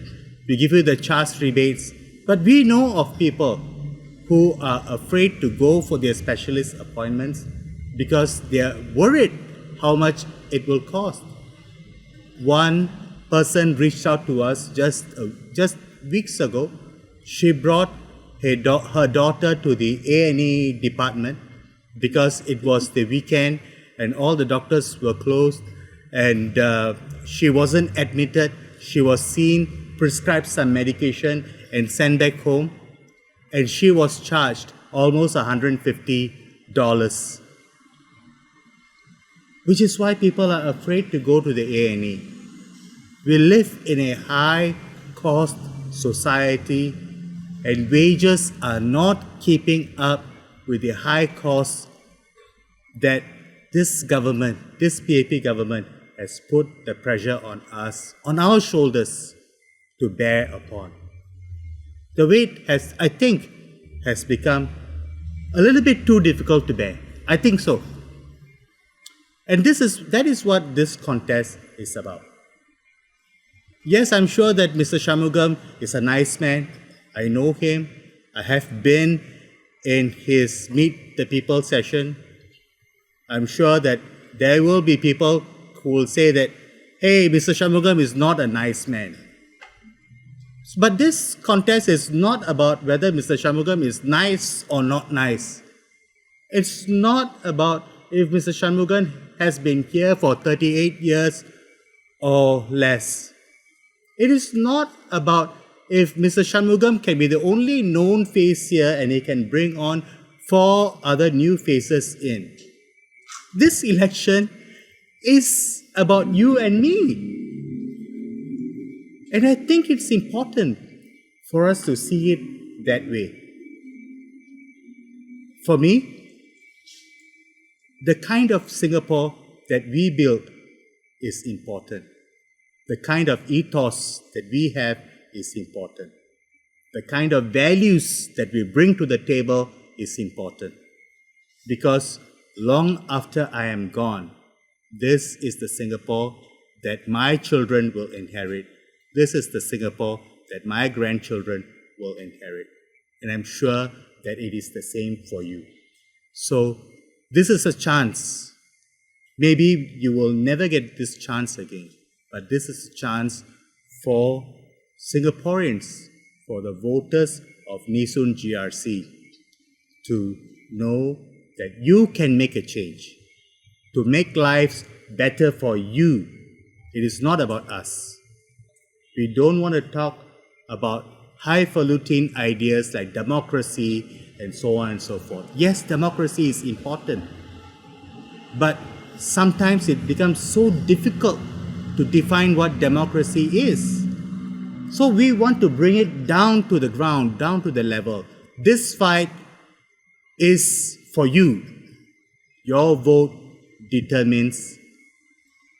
we give you the charge rebates. But we know of people who are afraid to go for their specialist appointments because they are worried how much it will cost. One person reached out to us just weeks ago. She brought her daughter to the A&E department because it was the weekend and all the doctors were closed, and she wasn't admitted. She was seen, prescribed some medication and sent back home, and she was charged almost $150, which is why people are afraid to go to the A&E. We live in a high-cost society, and wages are not keeping up with the high costs that this government, this PAP government, has put the pressure on us, on our shoulders, to bear upon. The weight has, I think, has become a little bit too difficult to bear. I think so. And that is what this contest is about. Yes, I'm sure that Mr. Shanmugam is a nice man. I know him. I have been in his Meet the People session. I'm sure that there will be people who will say that, hey, Mr. Shanmugam is not a nice man. But this contest is not about whether Mr. Shanmugam is nice or not nice. It's not about if Mr. Shanmugam has been here for 38 years or less. It is not about if Mr. Shanmugam can be the only known face here and he can bring on 4 other new faces in. This election is about you and me. And I think it's important for us to see it that way. For me, the kind of Singapore that we build is important. The kind of ethos that we have is important. The kind of values that we bring to the table is important. Because long after I am gone, this is the Singapore that my children will inherit. This is the Singapore that my grandchildren will inherit. And I'm sure that it is the same for you. So this is a chance. Maybe you will never get this chance again, but this is a chance for Singaporeans, for the voters of Nee Soon GRC, to know that you can make a change, to make lives better for you. It is not about us. We don't want to talk about highfalutin ideas like democracy and so on and so forth. Yes, democracy is important, but sometimes it becomes so difficult to define what democracy is. So we want to bring it down to the ground, down to the level. This fight is for you. Your vote determines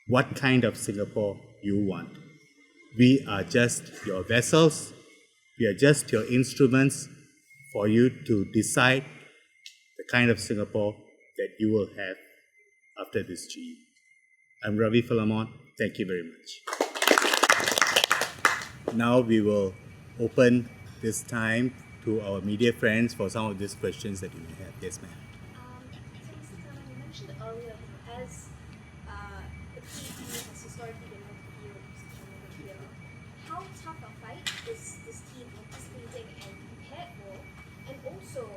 what kind of Singapore you want. We are just your vessels. We are just your instruments for you to decide the kind of Singapore that you will have after this GE. I'm Ravi Philemon. Thank you very much. Now we will open this time to our media friends for some of these questions that you may have. Yes, ma'am. So, Mr. Philemon, you mentioned earlier, as the PAP has historically been known to be here, how tough a fight is this team anticipating and prepared for? And also,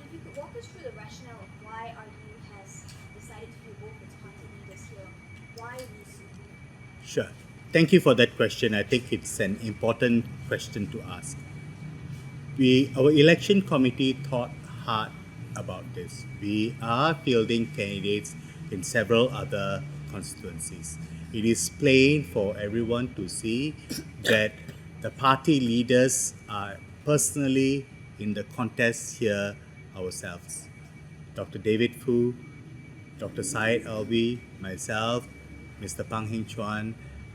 if you could walk us through the rationale of why RU has decided to do both its party leaders here. Why Nee Soon? Sure. Thank you for that question. I think it's an important question to ask. Our election committee thought hard about this. We are fielding candidates in several other constituencies. It is plain for everyone to see that the party leaders are personally in the contest here ourselves. Dr. David Foo, Dr. Syed Alwi, myself, Mr. Hing Chuan,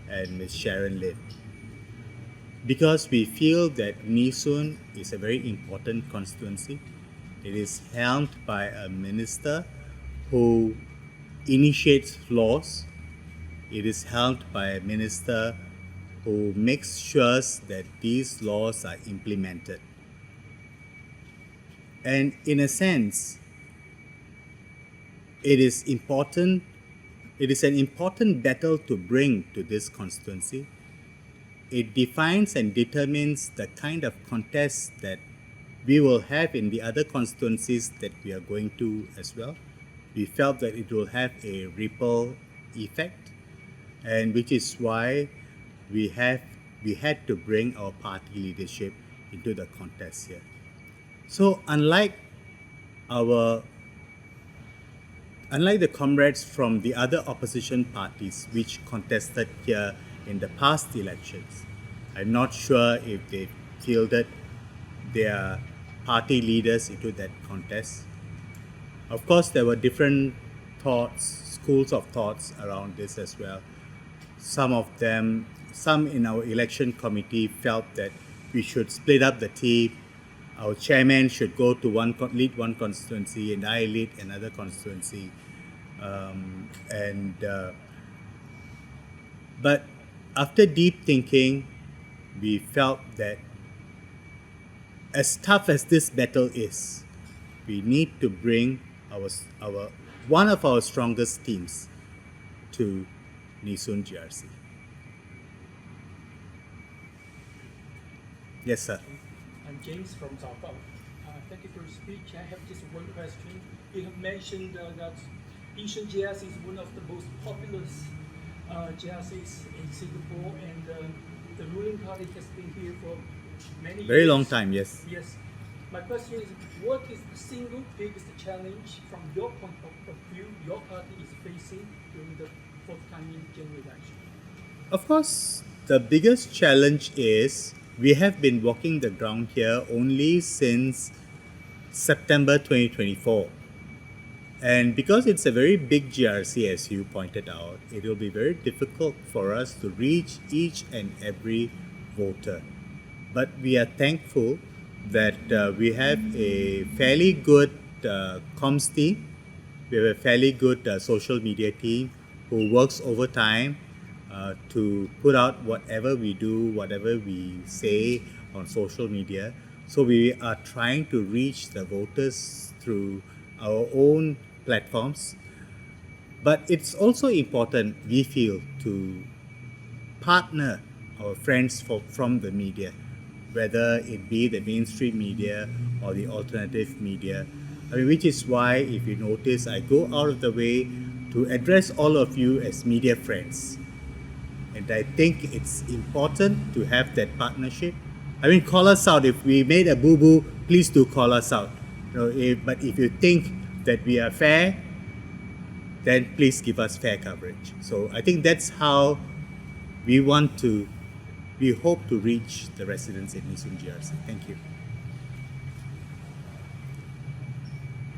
and Ms. Sharon Lin. Because we feel that Nee Soon is a very important constituency, It is helmed by a minister who initiates laws. It is helmed by a minister who makes sure that these laws are implemented. And in a sense, it is important. It is an important battle to bring to this constituency. It defines and determines the kind of contest that we will have in the other constituencies that we are going to as well. We felt that it will have a ripple effect, and which is why we had to bring our party leadership into the contest here. So unlike the comrades from the other opposition parties which contested here in the past elections, I'm not sure if they fielded their party leaders into that contest. Of course, there were different schools of thoughts around this as well. Some in our election committee felt that we should split up the team. Our chairman should go to lead one constituency, and I lead another constituency. But after deep thinking, we felt that as tough as this battle is, we need to bring one of our strongest teams to Nee Soon GRC. Yes, sir. I'm James from Sao Paulo. Thank you for your speech. I have just one question. You have mentioned that Nee Soon GRC is one of the most populous GRCs in Singapore, and the ruling party has been here for many Very years. long time, yes. Yes. My question is, what is the single biggest challenge from your point of view your party is facing during the forthcoming general election? Of course, the biggest challenge is we have been walking the ground here only since September 2024. And because it's a very big GRC, as you pointed out, it will be very difficult for us to reach each and every voter. But we are thankful that we have a fairly good comms team. We have a fairly good social media team who works overtime to put out whatever we do, whatever we say on social media. So we are trying to reach the voters through our own platforms. But it's also important, we feel, to partner our friends from the media, whether it be the mainstream media or the alternative media. Which is why, if you notice, I go out of the way to address all of you as media friends. And I think it's important to have that partnership. Call us out. If we made a boo-boo, please do call us out. But if you think that we are fair, then please give us fair coverage. So I think that's how we hope to reach the residents in Nee Soon GRC. Thank you.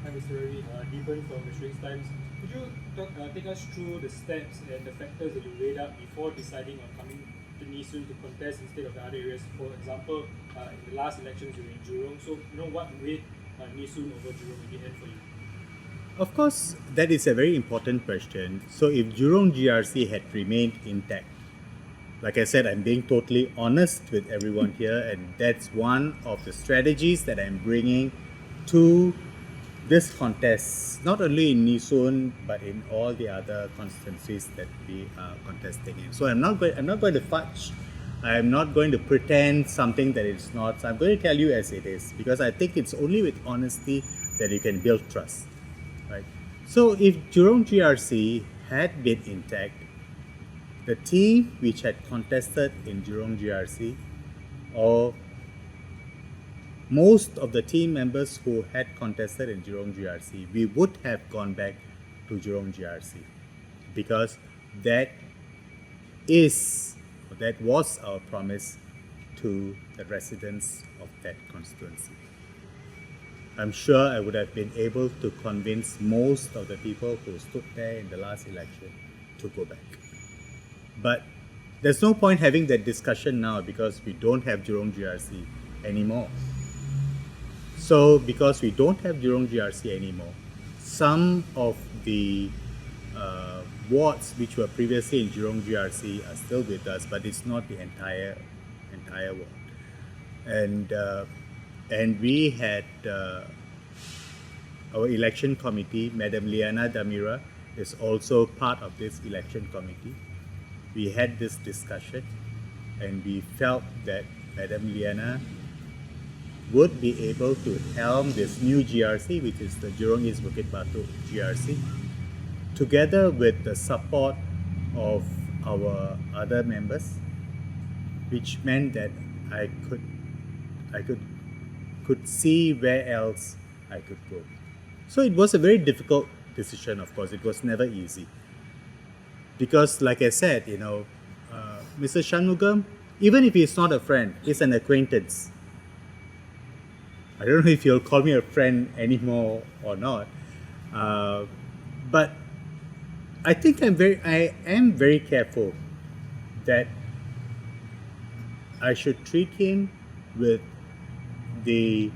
Hi, Mr. Ravi. David from the Straits Times. Could you take us through the steps and the factors that you weighed up before deciding on coming to Nee Soon to contest instead of the other areas? For example, in the last elections you were in Jurong. So, what weighed Nee Soon over Jurong in the end for you? Of course, that is a very important question. So if Jurong GRC had remained intact, like I said, I'm being totally honest with everyone here, and that's one of the strategies that I'm bringing to this contest, not only in Nee Soon, but in all the other constituencies that we are contesting in. So I'm not going to fudge. I'm not going to pretend something that it's not. So I'm going to tell you as it is, because I think it's only with honesty that you can build trust. Right? So if Jurong GRC had been intact, the team which had contested in Jurong GRC, or most of the team members who had contested in Jurong GRC, we would have gone back to Jurong GRC, because that was our promise to the residents of that constituency. I'm sure I would have been able to convince most of the people who stood there in the last election to go back. But there's no point having that discussion now, because we don't have Jurong GRC anymore. So because we don't have Jurong GRC anymore, some of the wards which were previously in Jurong GRC are still with us, but it's not the entire ward. And we had our election committee. Madam Liana Damira is also part of this election committee. We had this discussion, and we felt that Madam Liana would be able to helm this new GRC, which is the Jurong East Bukit Batu GRC, together with the support of our other members, which meant that I could see where else I could go. So it was a very difficult decision, of course. It was never easy. Because like I said, Mr. Shanmugam, even if he's not a friend, he's an acquaintance. I don't know if he'll call me a friend anymore or not. But I think I am very careful that I should treat him with the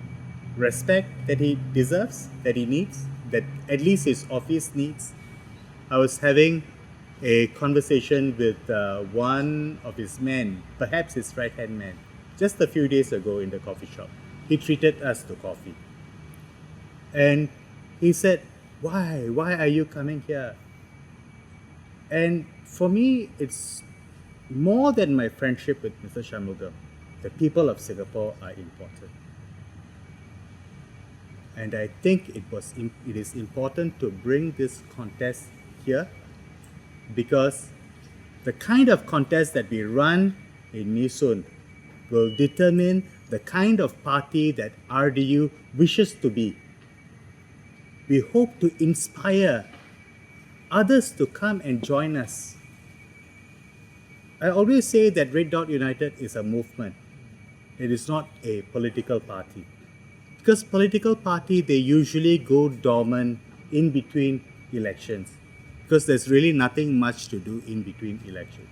respect that he deserves, that he needs, that at least his office needs. I was having a conversation with one of his men, perhaps his right-hand man, just a few days ago in the coffee shop. He treated us to coffee. And he said, why are you coming here? And for me, it's more than my friendship with Mr. Shanmugam. The people of Singapore are important. And I think it is important to bring this contest here, because the kind of contest that we run in Nee Soon will determine the kind of party that RDU wishes to be. We hope to inspire others to come and join us. I always say that Red Dot United is a movement. It is not a political party. Because political party, they usually go dormant in between elections, because there's really nothing much to do in between elections.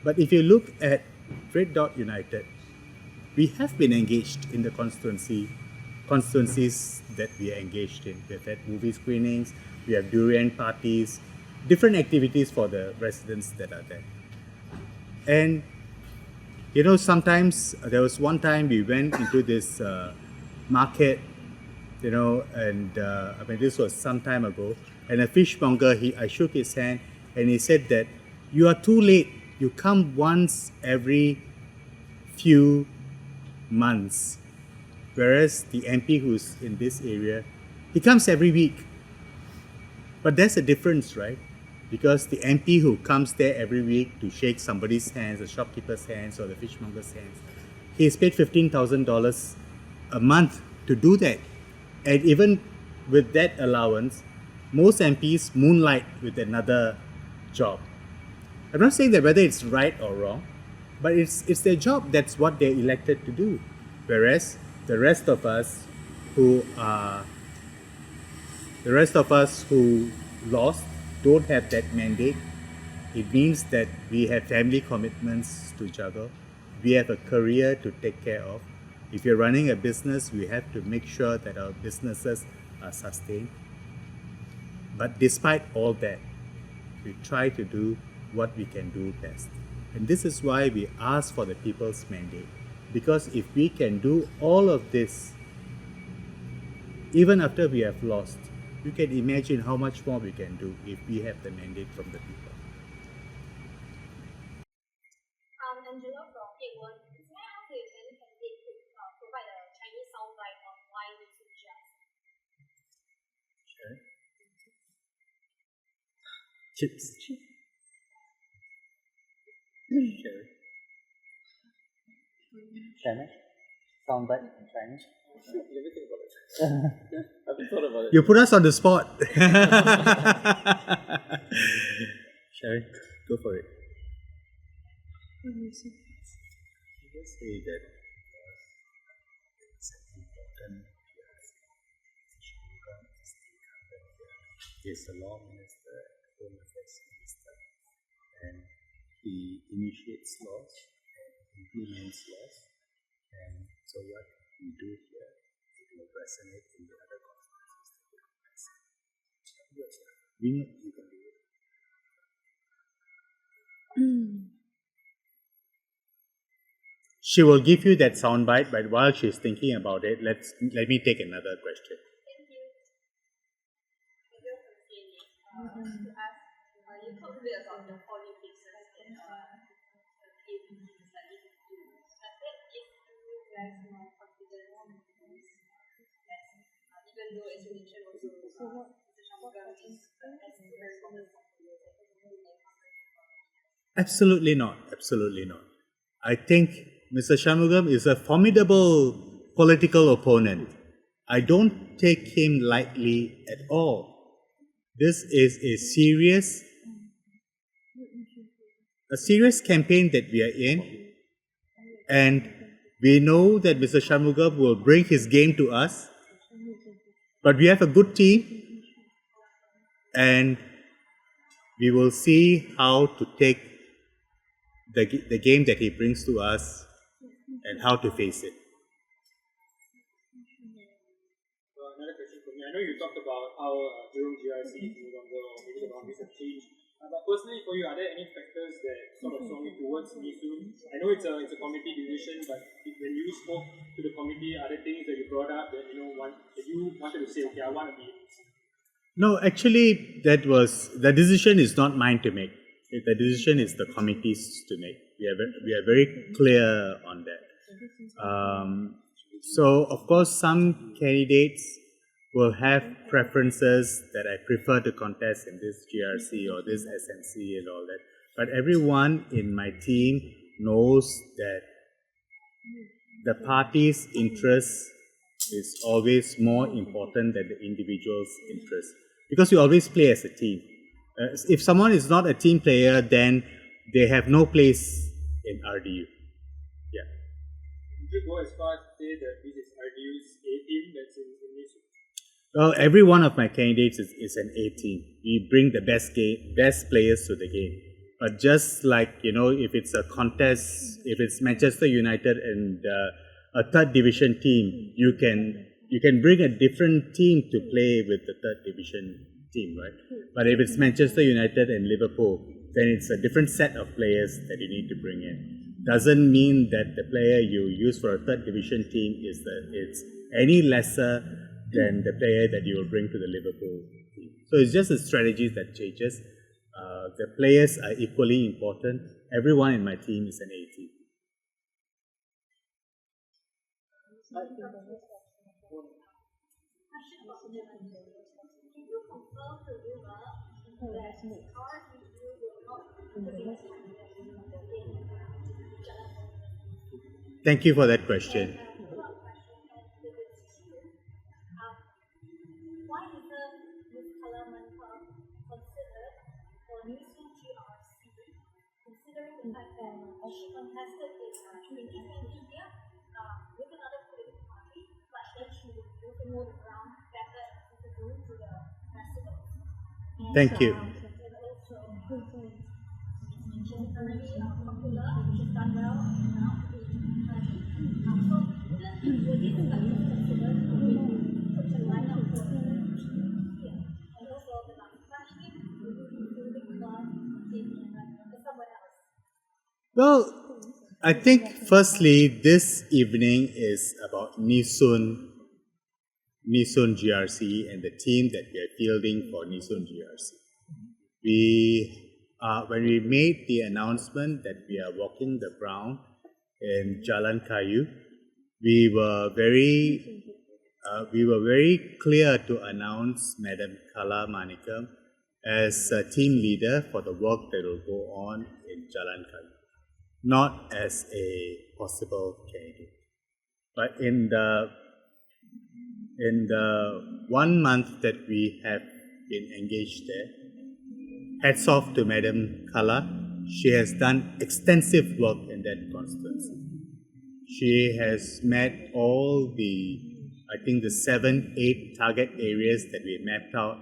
But if you look at Red Dot United, we have been engaged in the constituencies that we are engaged in. We've had movie screenings, we have durian parties, different activities for the residents that are there. And sometimes there was one time we went into this market, and this was some time ago, and a fishmonger, I shook his hand and he said that you are too late. You come once every few months, whereas the MP who's in this area, he comes every week. But there's a difference, right? Because the MP who comes there every week to shake somebody's hands, the shopkeeper's hands or the fishmonger's hands, he is paid $15,000 a month to do that. And even with that allowance, most MPs moonlight with another job. I'm not saying that whether it's right or wrong, but it's their job. That's what they're elected to do. Whereas the rest of us who lost don't have that mandate. It means that we have family commitments to juggle. We have a career to take care of. If you're running a business, we have to make sure that our businesses are sustained. But despite all that, we try to do what we can do best. And this is why we ask for the people's mandate. Because if we can do all of this, even after we have lost, you can imagine how much more we can do if we have the mandate from the people. Angela from Heng Chuan. Can I ask if any candidate could provide a Chinese soundbite on why Nee Soon GRC? Sure. Chips. Sure. China? Soundbite in Chinese? Let me think about it. I haven't thought about it. You put us on the spot. Sharon, go for it. Just say that it's important he is the law minister and home affairs minister, and he initiates laws and implements laws. And so what we do here is resonate in the other conferences that we organize. You can do it. She will give you that soundbite, but while she's thinking about it, let me take another question. Thank you. You talked a bit about the politics and ABT slightly too. Does that give you guys more confidence even though, as you mentioned, also Mr. Shanmugam is very common? Absolutely not. Absolutely not. I think Mr. Shanmugam is a formidable political opponent. I don't take him lightly at all. This is a serious campaign that we are in, and we know that Mr. Shanmugam will bring his game to us, but we have a good team, and we will see how to take the game that he brings to us and how to face it. Another question for me. I know you talked about how Jurong GRC is no longer, or maybe the boundaries have changed. But personally for you, are there any factors that sort of swung you towards Nee Soon? I know it's a committee decision, but when you spoke to the committee, are there things that you brought up that you wanted to say, okay, I want to be in this? No, actually, the decision is not mine to make. The decision is the committee's to make. We are very clear on that. So, of course, some candidates will have preferences that I prefer to contest in this GRC or this SNC and all that. But everyone in my team knows that the party's interest is always more important than the individual's interest. Because we always play as a team. If someone is not a team player, then they have no place in RDU. Yeah. Would you go as far as to say that this is RDU's A team that's in Nee Soon? Well, every one of my candidates is an A team. We bring the best players to the game. But just like, if it's a contest, if it's Manchester United and a third division team, you can bring a different team to play with the third division team, right? But if it's Manchester United and Liverpool, then it's a different set of players that you need to bring in. Doesn't mean that the player you use for a third division team it's any lesser than the player that you will bring to the Liverpool team. So it's just a strategy that changes. The players are equally important. Everyone in my team is an A team. Thank you for that question. Why isn't Ms. Philemon considered for Nee Soon GRC, considering the fact that she contested in 2020 here with another political party, but then she was moving around better as a room to the festival? Thank you. And also, she's already popular, she's done well now in China. So, would this be considered when you put the lineup for here? And also, the last question, would you be including her in someone else? Well, I think firstly, this evening is about Nee Soon GRC and the team that we are fielding for Nee Soon GRC. When we made the announcement that we are walking the ground in Jalan Kayu, we were very clear to announce Madam Kala Manikam as a team leader for the work that will go on in Jalan Kayu, not as a possible candidate. But in the 1 month that we have been engaged there, hats off to Madam Kala. She has done extensive work in that constituency. She has met all the 7-8 target areas that we mapped out,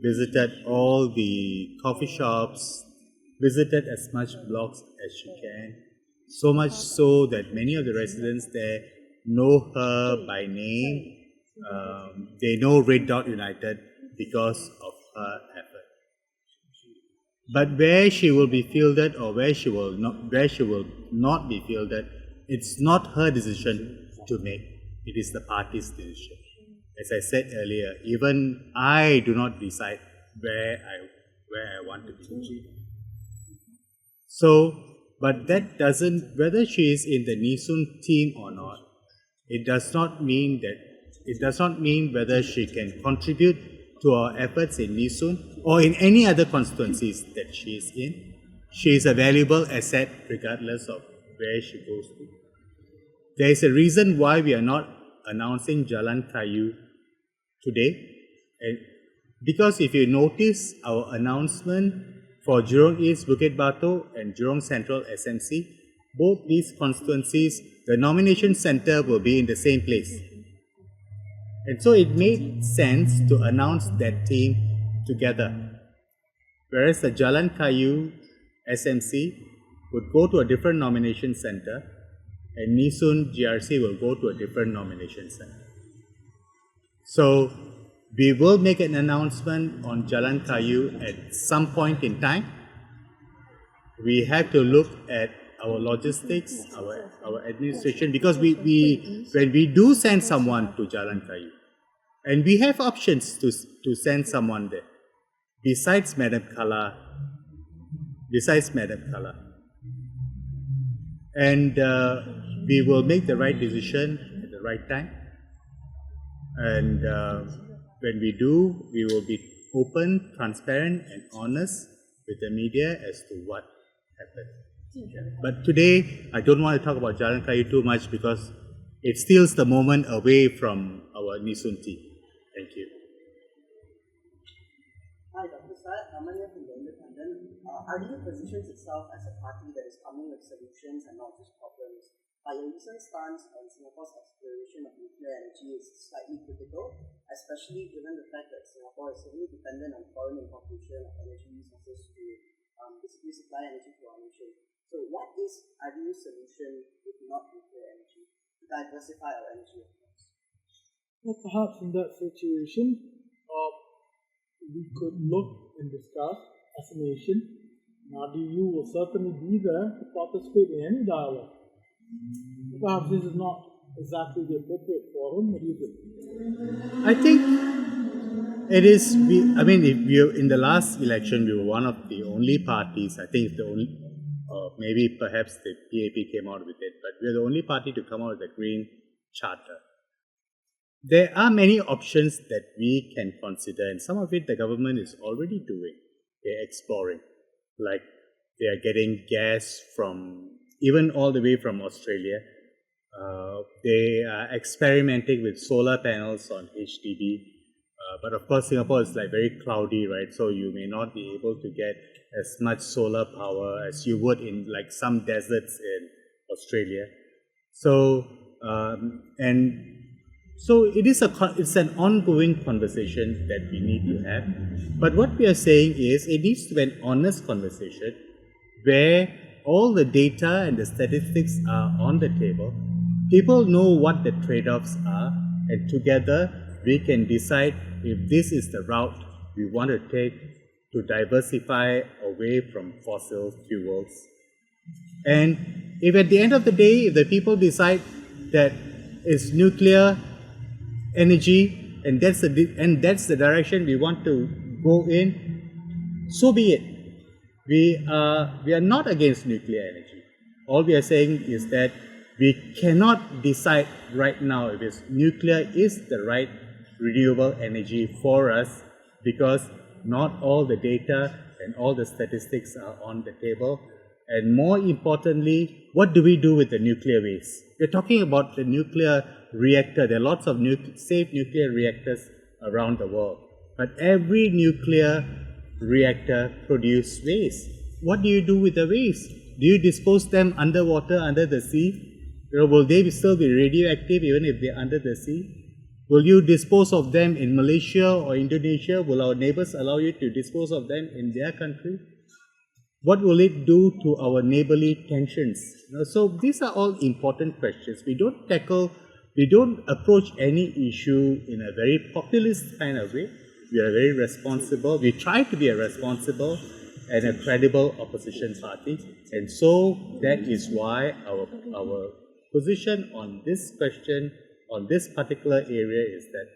visited all the coffee shops, visited as much blocks as she can, so much so that many of the residents there know her by name They know Red Dot United because of her effort. But where she will be fielded or where she will not be fielded, it's not her decision to make. It is the party's decision. As I said earlier, even I do not decide where I want to be. So, but that doesn't, whether she is in the Nee Soon team or not, it does not mean whether she can contribute to our efforts in Nee Soon or in any other constituencies that she is in. She is a valuable asset regardless of where she goes to. There is a reason why we are not announcing Jalan Kayu today. And because if you notice our announcement for Jurong East, Bukit Batu and Jurong Central SMC, both these constituencies, the nomination center will be in the same place. And so it made sense to announce that team together. Whereas the Jalan Kayu SMC would go to a different nomination center and Nee Soon GRC will go to a different nomination center. So we will make an announcement on Jalan Kayu at some point in time. We have to look at our logistics, our administration, because when we do send someone to Jalan Kayu, and we have options to send someone there, besides Madam Kala, and we will make the right decision at the right time, and when we do, we will be open, transparent and honest with the media as to what happened. But today, I don't want to talk about Jalan Kayu too much because it steals the moment away from our Nee Soon team. Thank you. Hi, Dr. Syed Alwi Ahmad from The Independent. RDU positions itself as a party that is coming with solutions and not just problems. But your recent stance on Singapore's exploration of nuclear energy is slightly critical, especially given the fact that Singapore is heavily dependent on foreign importation of energy resources to basically supply energy to our nation. So what is RDU's solution if not nuclear energy to diversify our energy efforts? Well, perhaps in that situation, we could look and discuss as a nation. RDU will certainly be there to participate in any dialogue. Perhaps this is not exactly the appropriate forum. What do you think? I think it is. In the last election, we were one of the only parties. I think the only, maybe perhaps the PAP came out with it, but we are the only party to come out with a green charter. There are many options that we can consider, and some of it the government is already doing. They're exploring, like they are getting gas from even all the way from Australia. They are experimenting with solar panels on HDB. But of course, Singapore is like very cloudy, right? So you may not be able to get as much solar power as you would in like some deserts in Australia. So, so it's an ongoing conversation that we need to have. But what we are saying is it needs to be an honest conversation where all the data and the statistics are on the table. People know what the trade-offs are, and together we can decide if this is the route we want to take to diversify away from fossil fuels. And if at the end of the day, if the people decide that it's nuclear energy and that's the direction we want to go in, so be it. We are not against nuclear energy. All we are saying is that we cannot decide right now if nuclear is the right renewable energy for us, because not all the data and all the statistics are on the table. And more importantly, what do we do with the nuclear waste? We're talking about the nuclear reactor. There are lots of safe nuclear reactors around the world. But every nuclear reactor produces waste. What do you do with the waste? Do you dispose them underwater, under the sea? Will they still be radioactive even if they're under the sea? Will you dispose of them in Malaysia or Indonesia? Will our neighbors allow you to dispose of them in their country? What will it do to our neighborly tensions? So these are all important questions. We don't tackle we don't approach any issue in a very populist kind of way. We are very responsible. We try to be a responsible and a credible opposition party. And so that is why our position on this question, on this particular area, is that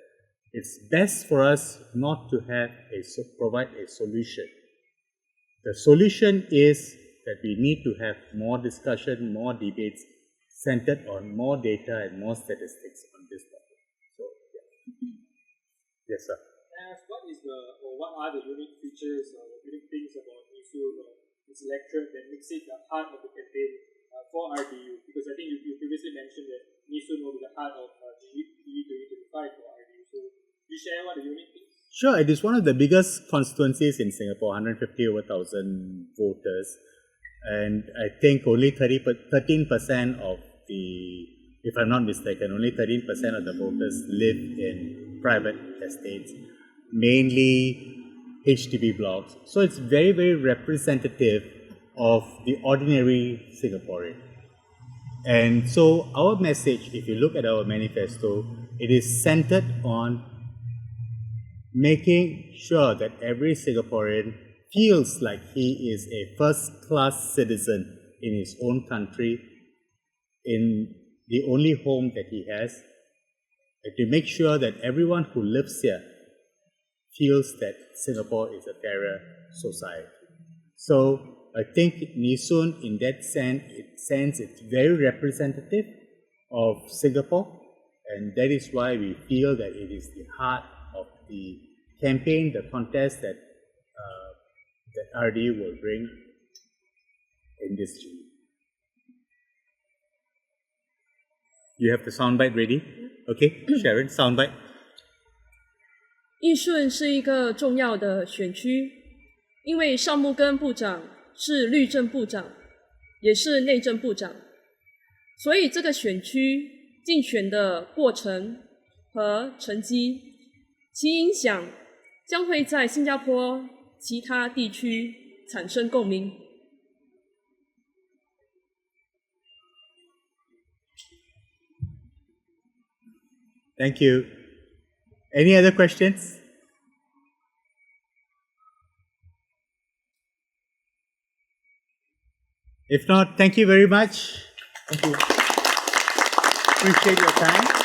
it's best for us not to have provide a solution. The solution is that we need to have more discussion, more debates centered on more data and more statistics on this topic. So, yeah. Yes, sir. What are the unique features or unique things about Nee Soon or this lecture that makes it the heart of the campaign for RDU? Because I think you previously mentioned that Nee Soon will be the heart of GE2025 for RDU. So, do you share what the unique things? Sure, it is one of the biggest constituencies in Singapore, 150 over 1,000 voters. And I think only 13% of if I'm not mistaken, only 13% of the voters live in private estates, mainly HDB blocks. So it's very, very representative of the ordinary Singaporean. And so our message, if you look at our manifesto, it is centered on making sure that every Singaporean feels like he is a first-class citizen in his own country, in the only home that he has, and to make sure that everyone who lives here feels that Singapore is a fairer society. So I think Nee Soon, in that sense, it's very representative of Singapore, and that is why we feel that it is the heart of the campaign, the contest that RDU will bring in this June. You have the soundbite ready? Okay, Sharon, soundbite. 义顺是一个重要的选区，因为尚木根部长是律政部长，也是内政部长，所以这个选区竞选的过程和成绩，其影响将会在新加坡其他地区产生共鸣。Thank you. Any other questions? If not, thank you very much. Thank you. Appreciate your time.